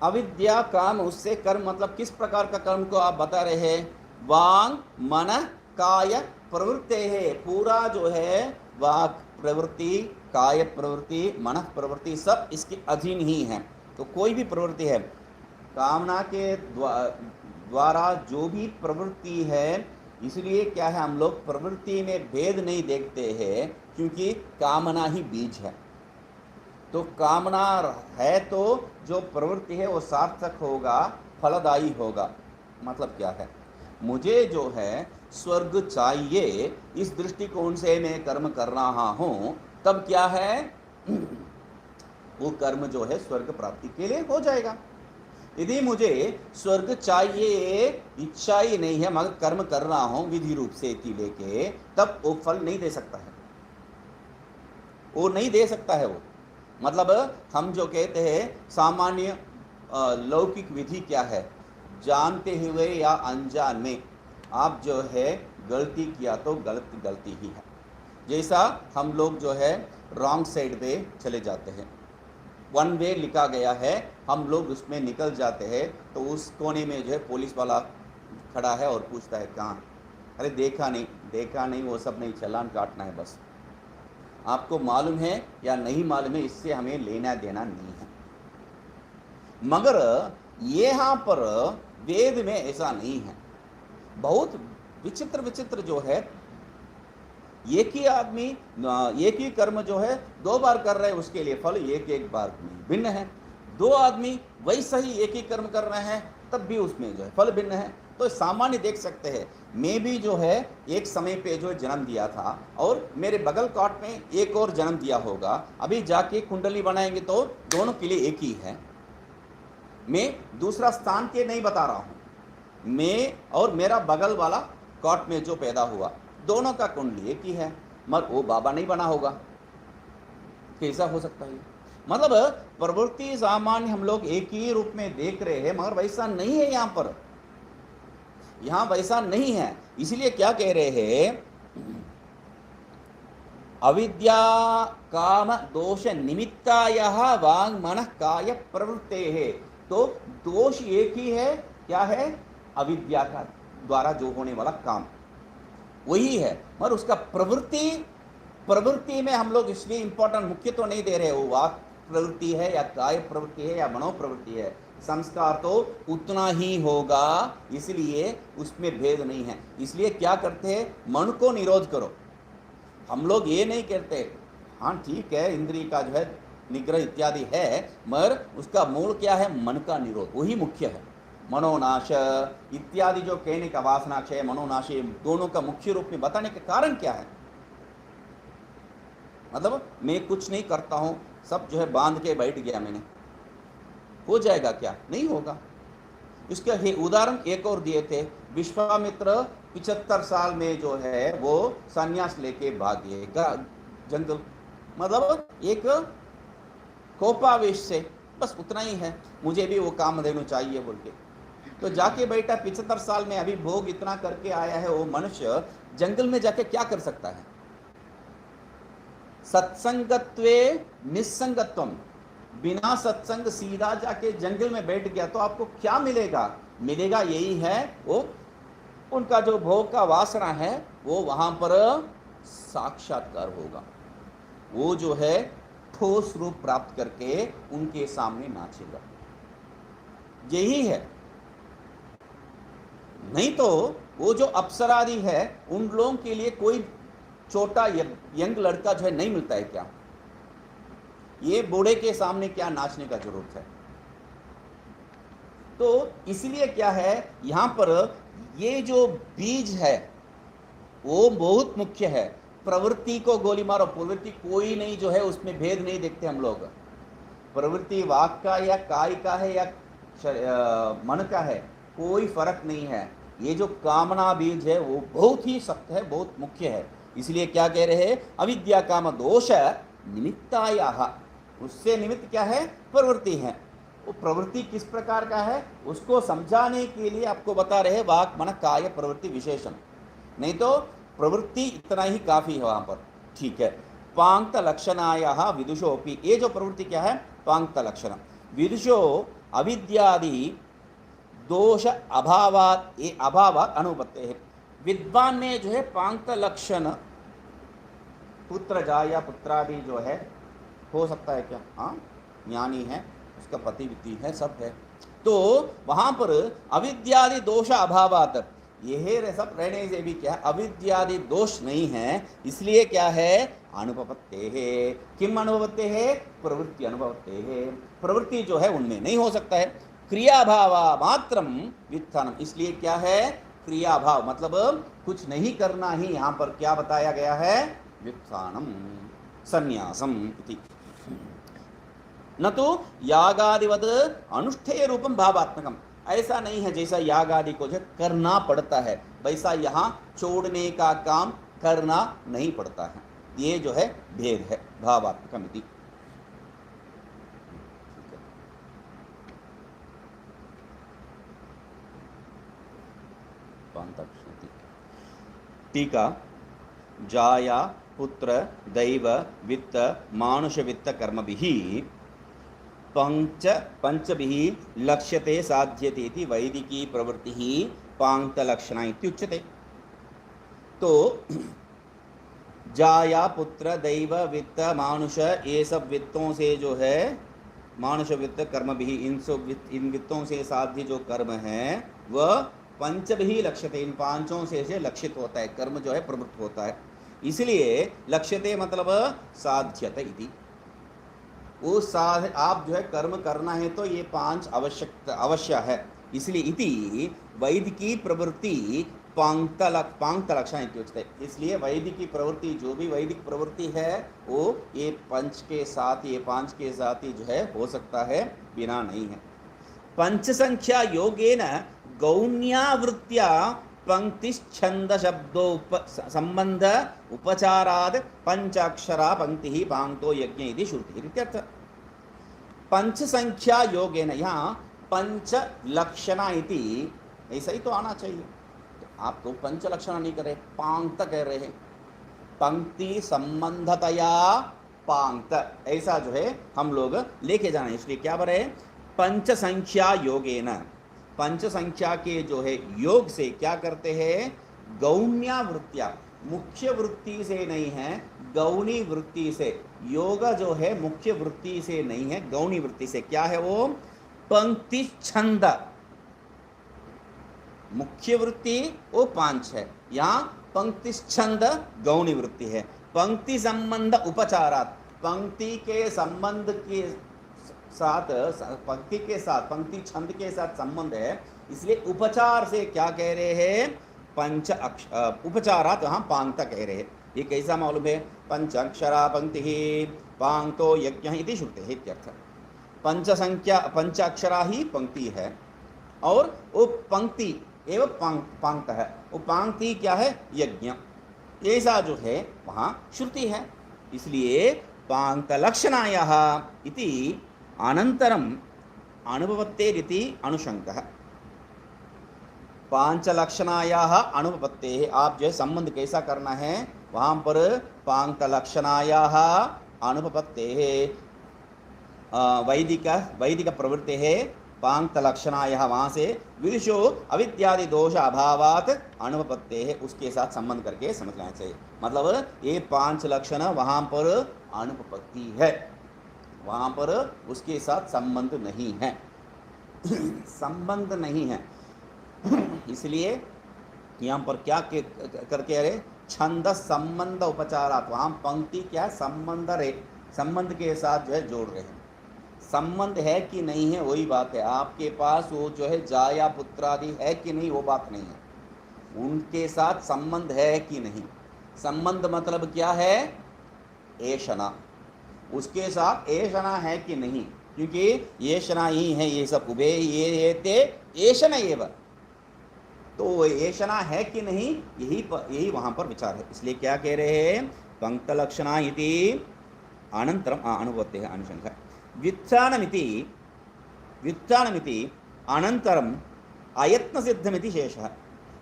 अविद्या काम उससे कर्म, मतलब किस प्रकार का कर्म को आप बता रहे हैं, वांग मन काय प्रवृत्ते है, पूरा जो है वाक प्रवृत्ति, काय प्रवृत्ति, मन प्रवृत्ति सब इसके अधीन ही है। तो कोई भी प्रवृत्ति है, कामना के द्वारा जो भी प्रवृत्ति है, इसलिए क्या है हम लोग प्रवृत्ति में भेद नहीं देखते हैं, क्योंकि कामना ही बीज है। तो कामना है तो जो प्रवृत्ति है वो सार्थक होगा, फलदायी होगा। मतलब क्या है, मुझे जो है स्वर्ग चाहिए, इस दृष्टिकोण से मैं कर्म कर रहा हूं, तब क्या है वो कर्म जो है स्वर्ग प्राप्ति के लिए हो जाएगा। यदि मुझे स्वर्ग चाहिए, इच्छा ही नहीं है, मगर कर्म कर रहा हूं विधि रूप से लेके, तब वो फल नहीं दे सकता है, वो नहीं दे सकता है वो। मतलब हम जो कहते हैं सामान्य लौकिक विधि क्या है, जानते हुए या अनजान में आप जो है गलती किया तो गलती ही है। जैसा हम लोग जो है रॉन्ग साइड पे चले जाते हैं, वन वे लिखा गया है, हम लोग उसमें निकल जाते हैं, तो उस कोने में जो है पुलिस वाला खड़ा है और पूछता है कहाँ, अरे देखा नहीं, वो सब नहीं, चालान काटना है बस। आपको मालूम है या नहीं मालूम है, इससे हमें लेना देना नहीं है। मगर यहाँ पर वेद में ऐसा नहीं है। बहुत विचित्र जो है, एक ही आदमी एक ही कर्म जो है 2 बार कर रहे हैं, उसके लिए फल एक बार में भिन्न है। 2 आदमी वैसा ही एक ही कर्म कर रहे हैं, तब भी उसमें जो है फल भिन्न है। तो सामान्य देख सकते हैं, मैं भी जो है एक समय पे जो जन्म दिया था और मेरे बगल काट में एक और जन्म दिया होगा, अभी जाके कुंडली बनाएंगे तो दोनों के लिए एक ही है। मैं दूसरा स्थान के नहीं बता रहा हूं, मैं और मेरा बगल वाला काट में जो पैदा हुआ, दोनों का कुंडली एक ही है, मगर वो बाबा नहीं बना होगा। कैसा हो सकता है? मतलब प्रवृत्ति सामान्य हम लोग एक ही रूप में देख रहे हैं, मगर वैसा नहीं है। यहाँ वैसा नहीं है। इसलिए क्या कह रहे हैं, अविद्या काम दोष निमित्तायः वांग मन काय प्रवृत्ते है। तो दोष एक ही है, क्या है? अविद्या का द्वारा जो होने वाला काम वही है, मगर उसका प्रवृत्ति में हम लोग इसलिए इंपॉर्टेंट मुख्य तो नहीं दे रहे। वो वाक प्रवृत्ति है या काय प्रवृत्ति है या मनोप्रवृत्ति है, संस्कार तो उतना ही होगा, इसलिए उसमें भेद नहीं है। इसलिए क्या करते हैं, मन को निरोध करो। हम लोग ये नहीं कहते हाँ ठीक है इंद्रिय का जो है निग्रह इत्यादि है, मगर उसका मूल क्या है? मन का निरोध, वही मुख्य है। मनोनाश इत्यादि जो कहने का, वासनाक्षय मनोनाश, दोनों का मुख्य रूप में बताने का कारण क्या है? मतलब मैं कुछ नहीं करता हूं, सब जो है बांध के बैठ गया मैंने, हो जाएगा क्या? नहीं होगा। इसका उदाहरण एक और दिए थे, विश्वामित्र 75 साल में जो है वो संन्यास लेके भागे जंगल, मतलब एक कोपावेश से, बस उतना ही है, मुझे भी वो कामधेनु चाहिए बोल के तो जाके बैठा। 75 साल में अभी भोग इतना करके आया है, वो मनुष्य जंगल में जाके क्या कर सकता है? सत्संगत्वे निस्संगत्वम, बिना सत्संग सीधा जाके जंगल में बैठ गया तो आपको क्या मिलेगा? मिलेगा यही है, वो उनका जो भोग का वासना है वो वहां पर साक्षात्कार होगा। वो जो है ठोस रूप प्राप्त करके उनके सामने नाचेगा, यही है। नहीं तो वो जो अप्सरादि है उन लोगों के लिए कोई छोटा यंग लड़का जो है नहीं मिलता है क्या? ये बूढ़े के सामने क्या नाचने का जरूरत है? तो इसलिए क्या है, यहां पर ये जो बीज है वो बहुत मुख्य है। प्रवृत्ति को गोली मारो, प्रवृत्ति कोई नहीं जो है उसमें भेद नहीं देखते हम लोग। प्रवृत्ति वाक का या काय का है या मन का है, कोई फर्क नहीं है। ये जो कामना बीज है वो बहुत ही सख्त है, बहुत मुख्य है। इसलिए क्या कह रहे हैं, अविद्या काम दोष निमित्तायाः, उससे निमित्त क्या है? प्रवृत्ति है। वो प्रवृत्ति किस प्रकार का है उसको समझाने के लिए आपको बता रहे हैं वाक मन काय प्रवृत्ति विशेषण, नहीं तो प्रवृत्ति इतना ही काफी है वहां पर। ठीक है। पांक्त लक्षणायाः विदुषोपि, ये जो प्रवृत्ति क्या है? पांक्त लक्षण। विदुषो अविद्यादि दोष अभावात, ये अभावात अनुपत्ते है। विद्वान में जो है पांक्त लक्षण पुत्र जाया पुत्रादि जो है हो सकता है क्या? हाँ, ज्ञानी है, उसका पतिविति है, सब है, तो वहां पर अविद्यादि दोष अभावात, यह सब रहने से भी क्या अविद्यादि दोष नहीं है, इसलिए क्या है अनुपपत्ते है। किम अनुपपत्ते है? प्रवृत्ति अनुपपत्ते है, प्रवृत्ति जो है उनमें नहीं हो सकता है। क्रियाभाव मात्रम व्युत्थानम, इसलिए क्या है क्रियाभाव मतलब कुछ नहीं करना ही यहां पर क्या बताया गया है? व्युत्थानम संन्यासम इति। न तो यागादिवद अनुष्ठेय रूपम भावात्मकम, ऐसा नहीं है जैसा याग आदि को जो करना पड़ता है वैसा यहाँ छोड़ने का काम करना नहीं पड़ता है, ये जो है भेद है भावात्मकम इति। टीका जाया पुत्र दैव वित्त मानुष वित्त कर्मभिः पंचभिः लक्ष्यते साध्यते इति वैदिकी प्रवृत्तिः पांक्तलक्षणा इत्युच्यते। तो जाया पुत्र दैव वित्त मानुष, ये सब वित्तों से जो है मानुष वित्त कर्म भी, इन वित्तों से साध्य जो कर्म है वह पंचभिः लक्ष्यते, इन पांचों से लक्षित होता है, कर्म जो है प्रवृत्त होता है, इसलिए लक्ष्यते मतलब साध्यते इति। वो साध आप जो है कर्म करना है तो ये पांच अवश्य है, इसलिए इति वैदिकी प्रवृत्ति पांक्त लक्षण इत्युच्यते। इसलिए वैदिकी प्रवृत्ति जो भी वैदिक प्रवृत्ति है वो ये पंच के साथ, ये पांच के साथ ही जो है हो सकता है, बिना नहीं है। पंच संख्या योगेन गौण्यावृत्त्या पंक्तिश्छंद शब्दो संबंध उपचाराद पंचाक्षरा पंक्ति पांक्तो यज्ञ इति श्रुति इत्यर्थ। पंच संख्या योगेन, यहाँ पंच लक्षणा इति ऐसा ही तो आना चाहिए, आप तो पंच लक्षण नहीं कर रहे, पांक्त कह रहे हैं, पंक्ति संबंधतया पांक्त, ऐसा जो है हम लोग लेके जाना है, इसलिए क्या बने पंच संख्या योगेन, पंच संख्या के जो है योग से क्या करते हैं गौण्या वृत्तिया, मुख्य वृत्ति से नहीं है गौणी वृत्ति से, योग जो है मुख्य वृत्ति से नहीं है गौणी वृत्ति से, क्या है वो पंक्ति छंद, मुख्य वृत्ति वो पांच है, यहाँ पंक्ति छंद गौणी वृत्ति है। पंक्ति संबंध उपचारात, पंक्ति के संबंध के साथ, पंक्ति के साथ पंक्ति छंद के साथ संबंध है, इसलिए उपचार से क्या कह रहे हैं पंच उपचारात, यहाँ पांक्ता कह रहे हैं। ये कैसा मालूम है? पंच अक्षरा पंक्ति पांक्तो यज्ञ इति श्रुते है इत्यर्थ। पंच संख्या पंच अक्षरा ही पंक्ति है और वो पंक्ति एवं पांक्त है, वो पांक्ति क्या है यज्ञ, ऐसा जो है वहाँ श्रुति है, इसलिए पांक्त लक्षणायाः इति अनंतरम अनुभवत्तेरिति अनुशंकः। पांच लक्षणायाः अनुपपत्तेः, आप जो है संबंध कैसा करना है वहाँ पर पांक्त लक्षणायाः अनुपपत्तेः वैदिक प्रवृत्तेः पांक्त लक्षणायाः, वहाँ से विदुषो अविद्यादि दोष अभावात अनुपपत्तेः, उसके साथ संबंध करके समझ लेना चाहिए। मतलब ये पांच लक्षण वहाँ पर अनुपपत्ति है, वहाँ पर उसके साथ संबंध नहीं है संबंध नहीं है, इसलिए यहाँ पर क्या करके अरे छंद संबंध उपचारात, वहाँ पंक्ति क्या संबंध रे, संबंध के साथ जो है जोड़ रहे हैं, संबंध है कि नहीं है वही बात है, आपके पास वो जो है जाया पुत्रादि है कि नहीं वो बात नहीं है, उनके साथ संबंध है कि नहीं, संबंध मतलब क्या है ऐशना, उसके साथ ऐशना है कि नहीं, क्योंकि ऐशना ही है ये सब उभे ये ते ऐशना एव, तो ऐशना है कि नहीं यही वहाँ पर विचार है, इसलिए क्या कह रहे हैं पंक्त लक्षणा इति अनंतरम अनुभवते है अनुशंका। व्युत्थानमिति अनंतरम अयत्न सिद्धमिति शेषः।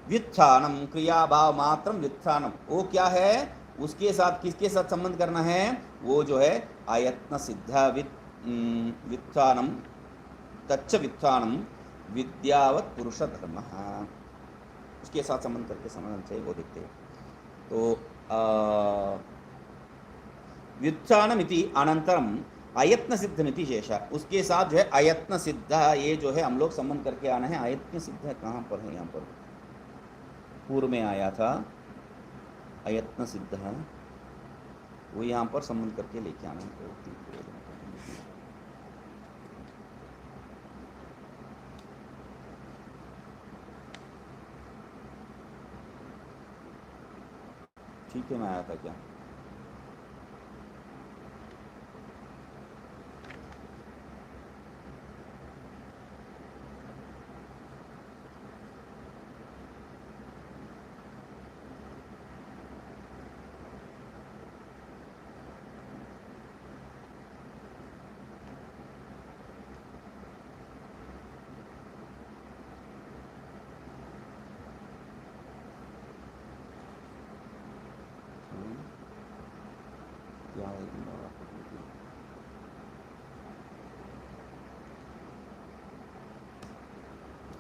व्युत्थानम क्रियाभाव मात्रम व्युत्थानम, वो क्या है उसके साथ किसके साथ संबंध करना है, वो जो है अयत्न सिद्ध व्युत्थानम तच्च व्युत्थानम विद्यावत पुरुष धर्म, उसके साथ संबंध करके समाधान चाहिए वो देखते हैं। तो व्युत्थानमिति अनंतरम अयत्न सिद्धमिति शेष, उसके साथ जो है अयत्न सिद्ध, ये जो है हम लोग संबंध करके आना है। अयत्न सिद्ध कहाँ पर है? यहाँ पर पूर्व में आया था अयत्न सिद्ध है, वो यहाँ पर संबंध करके लेके आना है। ठीक है, मैं आया था क्या?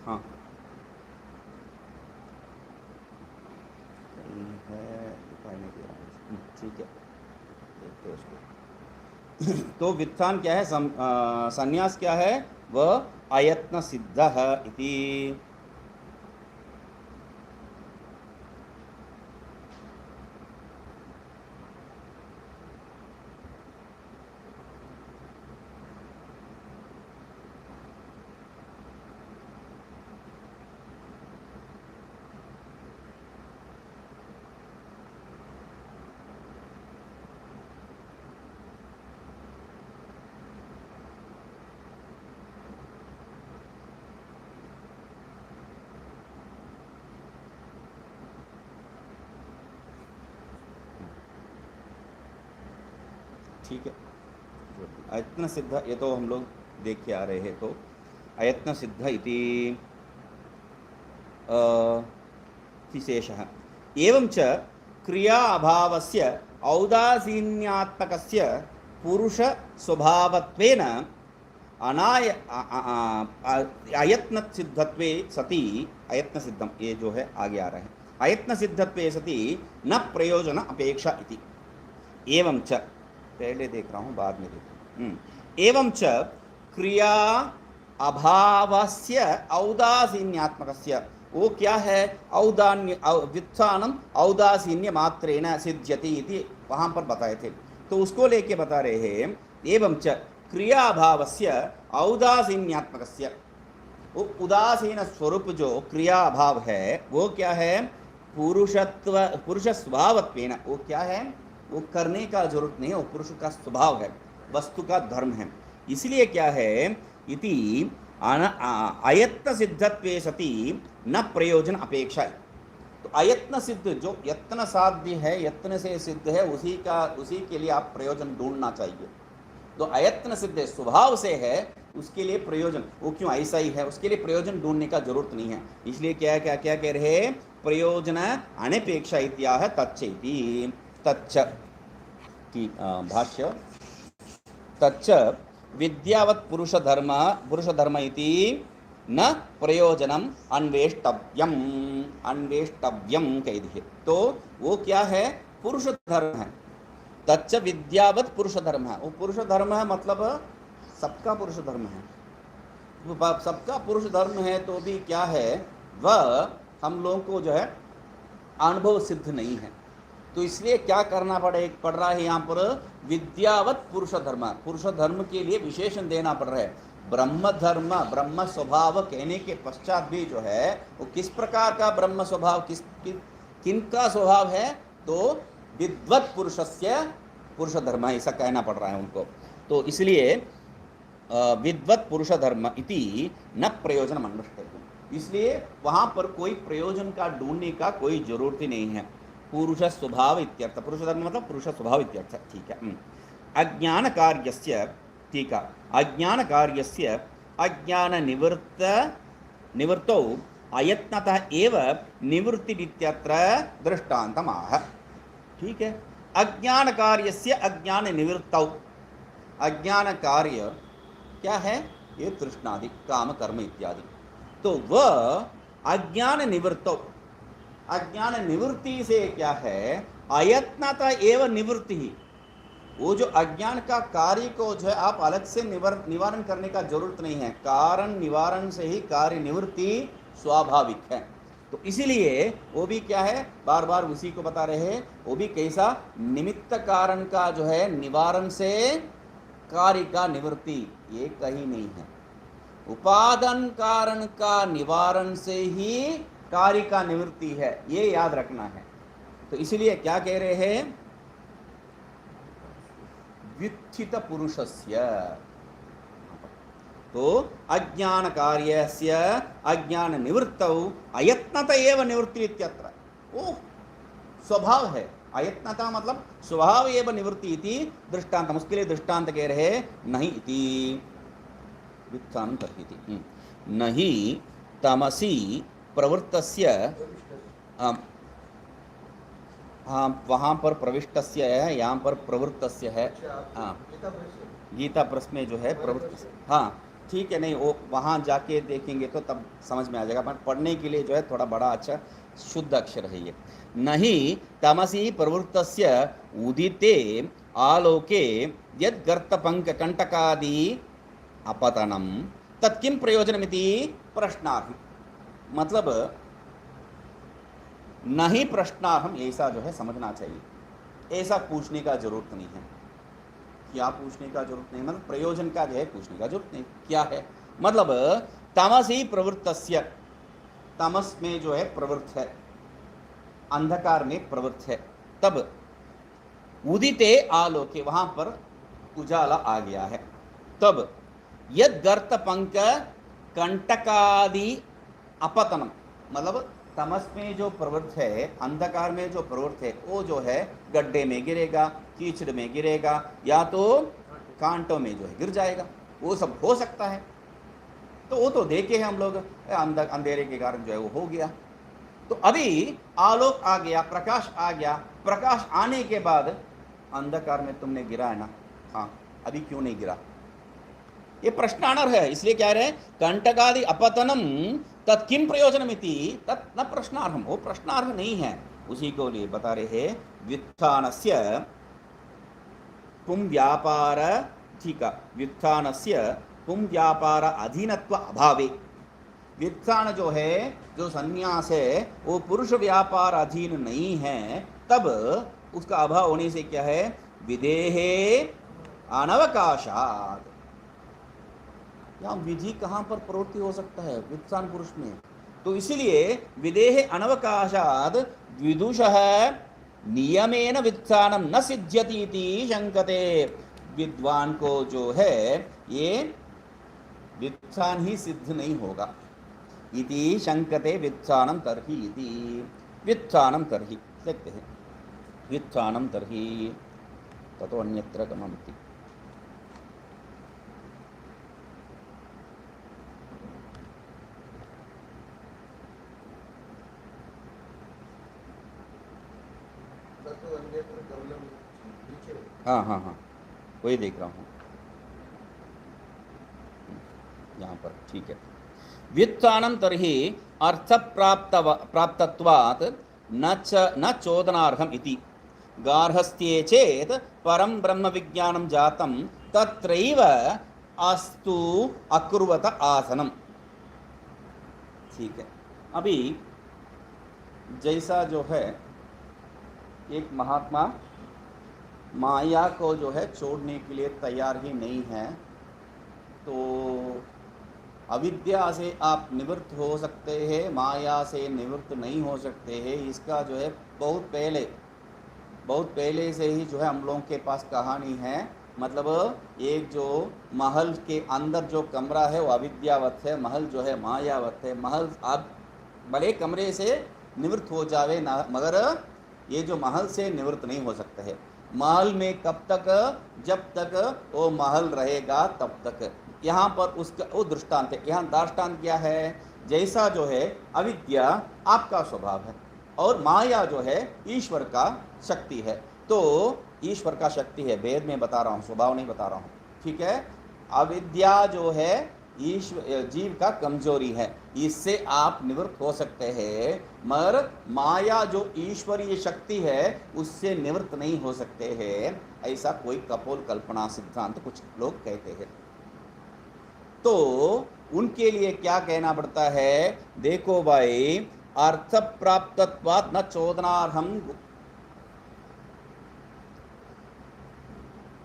हाँ है, दिखाई नहीं दे रहा। ठीक है, देखते उसको। तो व्युत्थान क्या है, संन्यास क्या है? वह अयत्न सिद्ध इति। ठीक है, अयत्न सिद्ध, ये तो हम लोग देख के आ रहे हैं। तो अयत्न सिद्ध इति विशेषः। एवं च क्रिया अभावस्य औदासीन्यात्मकस्य पुरुष स्वभावत्वेन अनाय अयत्न सिद्धत्वे सति, अयत्न सिद्धम, ये जो है आगे आ रहा है, अयत्न सिद्धत्वे सति न प्रयोजन अपेक्षा इति। एवं च, पहले देख रहा हूँ बाद में देख। एवं च क्रिया अभावस्य औदासीन्यात्मकस्य, वो क्या है? औदान्य व्युत्थानम औदासीन्य मात्रेण सिद्ध्यति इति वहाँ पर बताए थे, तो उसको लेके बता रहे हैं। एवं च क्रिया अभावस्य औदासीन्यात्मकस्य, वो उदासीन स्वरूप जो क्रिया अभाव है वो क्या है? पुरुषत्व, पुरुष स्वभावत्वेन, वो क्या है? वो करने का जरूरत नहीं है, वो पुरुष का स्वभाव है, वस्तु का धर्म है। इसलिए क्या है? इति अयत्न सिद्धत्वे सति न प्रयोजन अपेक्षा। तो अयत्न सिद्ध, जो यत्न साध्य है, यत्न से सिद्ध है, उसी के लिए आप प्रयोजन ढूंढना चाहिए। तो अयत्न सिद्ध स्वभाव से है, उसके लिए प्रयोजन, वो क्यों ऐसा ही है, उसके लिए प्रयोजन ढूंढने का जरूरत नहीं है। इसलिए क्या क्या क्या कह रहे? प्रयोजन अनपेक्षा इत्याह तच्च इति। तच्च की भाष्य, तच्च विद्यावत् पुरुष धर्म इति न प्रयोजनम अन्वेष्टव्यम, अन्वेष्टव्यम कह दिए। तो वो क्या है? पुरुष धर्म है। तच्च विद्यावत् पुरुष धर्म है, वो पुरुष धर्म है, मतलब सबका पुरुष धर्म है। सबका पुरुष धर्म है तो भी क्या है? वह हम लोगों को जो है अनुभव सिद्ध नहीं है। तो इसलिए क्या करना पड़ रहा है यहाँ पर? विद्यावत पुरुष धर्म, पुरुष धर्म के लिए विशेषण देना पड़ रहा है। ब्रह्म धर्म, ब्रह्म स्वभाव कहने के पश्चात भी जो है वो किस प्रकार का ब्रह्म स्वभाव, किनका स्वभाव है? तो विद्वत पुरुषस्य पुरुष धर्म, ऐसा कहना पड़ रहा है उनको। तो इसलिए विद्वत पुरुष धर्म इति न प्रयोजन अन्वेष्टव्यम, इसलिए वहाँ पर कोई प्रयोजन का ढूंढने का कोई जरूरत ही नहीं है। पुरुष स्वभाव इत्यर्थ, पुरुष धर्म मतलब पुरुष स्वभाव इत्यर्थ। ठीक है। अज्ञान कार्यस्य, ठीक है, अज्ञान कार्यस्य अज्ञान निवृत्तौ अयत्नतः एव निवृत्तिरित्यत्र दृष्टान्तम् आह। ठीक है, अज्ञान कार्यस्य अज्ञान निवृत्तौ, अज्ञान कार्य क्या है? ये तृष्णादि, काम कर्म इत्यादि। तो वह अज्ञान निवृत्तो, अज्ञान निवृत्ति से क्या है, अयत्नता एवं निवृत्ति ही। वो जो अज्ञान का कार्य को जो है आप अलग से निवारण करने का जरूरत नहीं है, कारण निवारण से ही कार्य निवृत्ति स्वाभाविक है। तो इसीलिए वो भी क्या है, बार बार उसी को बता रहे हैं, वो भी कैसा, निमित्त कारण का जो है निवारण से कार्य का निवृत्ति, ये कहीं नहीं है। उपादान कारण का निवारण से ही कार्य का निवृत्ति है, ये याद रखना है। तो इसीलिए क्या कह रहे हैं, व्युत्थित पुरुषस्य, तो अज्ञान कार्यस्य अज्ञान निवृत्तौ अयत्नता एव निवृत्ति इत्यत्र। ओ स्वभाव है, अयत्नता मतलब स्वभाव एव निवृत्ति इति दृष्टांत। उसके लिए दृष्टांत कह रहे नहीं इति व्युत्थानं तर्हि नहीं तमसी प्रवृत्तस्य, हाँ वहाँ पर प्रविष्टस्य है, यहाँ पर प्रवृत्तस्य है। हाँ गीता प्रश्न में जो है प्रवृत्त, हाँ ठीक है, नहीं वो वहाँ जाके देखेंगे तो तब समझ में आ जाएगा, पर पढ़ने के लिए जो है थोड़ा बड़ा अच्छा शुद्ध अक्षर है ये। नहीं तमसी प्रवृत्तस्य उदिते आलोके यद् गर्तपंक कंटकादि अपतनम तत्किं प्रयोजनमिति प्रश्नार्थ। मतलब नहीं प्रश्नार्हम, ऐसा जो है समझना चाहिए, ऐसा पूछने का जरूरत नहीं है। क्या पूछने का जरूरत नहीं, मतलब प्रयोजन का जो है पूछने का जरूरत नहीं। क्या है मतलब, तमसी प्रवृत्तस्य, तमस में जो है प्रवृत्त है, अंधकार में प्रवृत्त है, तब उदिते आलोके, वहां पर उजाला आ गया है, तब यद गर्त पंक कंटकादि अपतनम, मतलब तमस में जो प्रवृत्त है, अंधकार में जो प्रवृत्त है, वो जो है गड्ढे में गिरेगा, कीचड़ में गिरेगा, या तो कांटों में जो है गिर जाएगा, वो सब हो सकता है। तो वो तो देखे हैं हम लोग, अंधेरे के कारण जो है वो हो गया। तो अभी आलोक आ गया, प्रकाश आ गया, प्रकाश आने के बाद अंधकार में तुमने गिरा है ना, हाँ अभी क्यों नहीं गिरा, ये प्रश्नार्ह है। इसलिए क्या रहे, कंटकादि अपतनम तत्किं प्रयोजनमिति तत् न प्रश्नार्हम, वो प्रश्नार्ह नहीं है। उसी को लिए बता रहे हैं, व्युत्थानस्य पुं व्यापार, ठीक है, व्युत्थानस्य पुं व्यापार अधीनत्व अभावे, व्युत्थान जो है, जो संन्यास है, वो पुरुष व्यापार अधीन नहीं है, तब उसका अभाव होने से क्या है, विदेहे अनवकाशात्। यहाँ विधि कहाँ पर प्रवृत्ति हो सकता है, व्युत्थान पुरुष में। तो इसीलिए विदेहे अनवकाशात् विदुषः नियमेन व्युत्थानं न सिद्ध्यति इति शंकते। विद्वान को जो है ये व्युत्थान ही सिद्ध नहीं होगा, इति शंकते व्युत्थानं तर्हि इति, व्युत्थानं तर्हि सकते हैं, व्युत्थानं तर्हि ततो अन्यत्र गमन्ति। हाँ हाँ हाँ वही देख रहा हूँ यहाँ पर, ठीक है। व्युत्थानं तर्हि अर्थ प्राप्तत्वात् न चोदनार्हम् इति, गार्हस्थ्ये चेत् परं ब्रह्म विज्ञानं जातं तत्रैव अस्तु अकुर्वत आसनम। ठीक है, अभी जैसा जो है एक महात्मा माया को जो है छोड़ने के लिए तैयार ही नहीं है, तो अविद्या से आप निवृत्त हो सकते हैं, माया से निवृत्त नहीं हो सकते हैं। इसका जो है बहुत पहले से ही जो है हम लोगों के पास कहानी है। मतलब एक जो महल के अंदर जो कमरा है वो अविद्यावत है, महल जो है मायावत है। महल आप भले कमरे से निवृत्त हो जावे ना, मगर ये जो महल से निवृत्त नहीं हो सकता है। महल में कब तक, जब तक वो महल रहेगा तब तक। यहाँ पर उसका वो दृष्टांत है। यहाँ दृष्टांत क्या है, जैसा जो है अविद्या आपका स्वभाव है और माया जो है ईश्वर का शक्ति है। तो ईश्वर का शक्ति है, वेद में बता रहा हूँ, स्वभाव नहीं बता रहा हूँ, ठीक है। अविद्या जो है जीव का कमजोरी है, इससे आप निवृत्त हो सकते हैं, मगर माया जो ईश्वरीय शक्ति है उससे निवृत्त नहीं हो सकते हैं, ऐसा कोई कपोल कल्पना सिद्धांत कुछ लोग कहते हैं। तो उनके लिए क्या कहना पड़ता है, देखो भाई, अर्थ प्राप्तत्वात् न चोदनार्हम।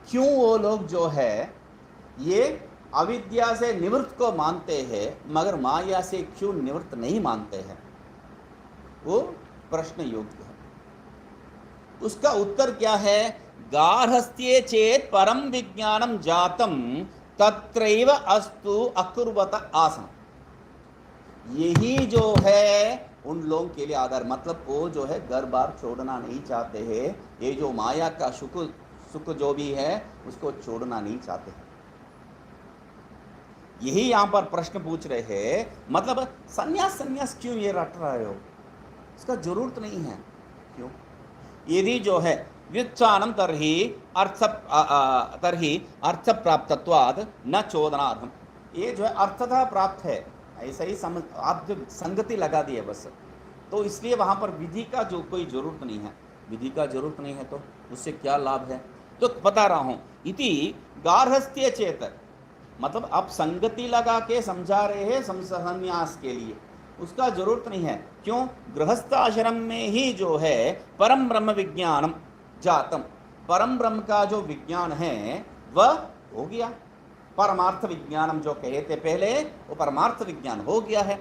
क्यों वो लोग जो है ये अविद्या से निवृत्त को मानते हैं मगर माया से क्यों निवृत्त नहीं मानते हैं, वो प्रश्न योग्य है। उसका उत्तर क्या है, गार्हस्थ्ये चेत परम विज्ञानम जातम तत्रैव अस्तु अकुर्वत आसन। यही जो है उन लोगों के लिए आधार, मतलब वो जो है घर बार छोड़ना नहीं चाहते हैं, ये जो माया का सुख जो भी है उसको छोड़ना नहीं चाहते हैं। यही यहां पर प्रश्न पूछ रहे हैं, मतलब संन्यास क्यों ये रट रहे हो, इसका जरूरत नहीं है, क्यों? यदि जो है व्युत्थानम तर्हि अर्थ प्राप्तत्वाद न चोदनार्हम, ये जो है अर्थतः प्राप्त है, ऐसा ही समझ आप जो संगति लगा दी है बस, तो इसलिए वहां पर विधि का जो कोई जरूरत नहीं है। विधि का जरूरत नहीं है तो उससे क्या लाभ है, तो बता रहा हूं। इति गार्हस्थ्य चेत, मतलब आप संगति लगा के समझा रहे हैं संन्यास के लिए, उसका जरूरत नहीं है। क्यों? गृहस्थ आश्रम में ही जो है परम ब्रह्म विज्ञानम जातम, परम ब्रह्म का जो विज्ञान है वह हो गया। परमार्थ विज्ञानम जो कहे थे पहले, वो परमार्थ विज्ञान हो गया है।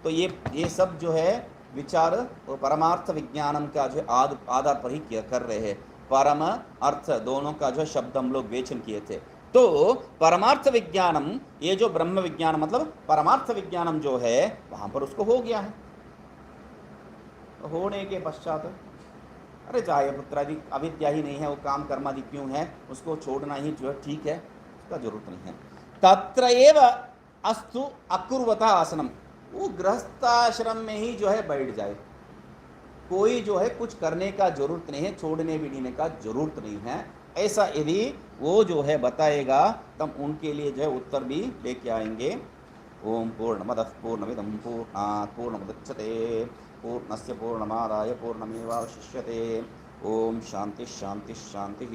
तो ये सब जो है विचार वो परमार्थ विज्ञानम का जो आधार पर ही कर रहे हैं। परम अर्थ दोनों का जो शब्द हम लोग वेचन किए थे। तो परमार्थ विज्ञानम, ये जो ब्रह्म विज्ञान मतलब परमार्थ विज्ञानम जो है वहां पर उसको हो गया है। होने के पश्चात अरे चाहे पुत्रादि अविद्या ही नहीं है, वो काम कर्मादि क्यों है, उसको छोड़ना ही जो है ठीक है, उसका जरूरत नहीं है। तत्र एव अस्तु अकुर्वता आसनम, वो गृहस्थाश्रम में ही जो है बैठ जाए, कोई जो है कुछ करने का जरूरत नहीं है, छोड़ने बिड़ने का जरूरत नहीं है। ऐसा यदि वो जो है बताएगा तब उनके लिए जो है उत्तर भी लेके आएंगे। ओम पूर्णमदः पूर्णमिदं पूर्णात् पूर्णमुदच्यते पूर्णस्य पूर्णमादाय पूर्णमेवावशिष्यते। ओम शांति शांति शांति।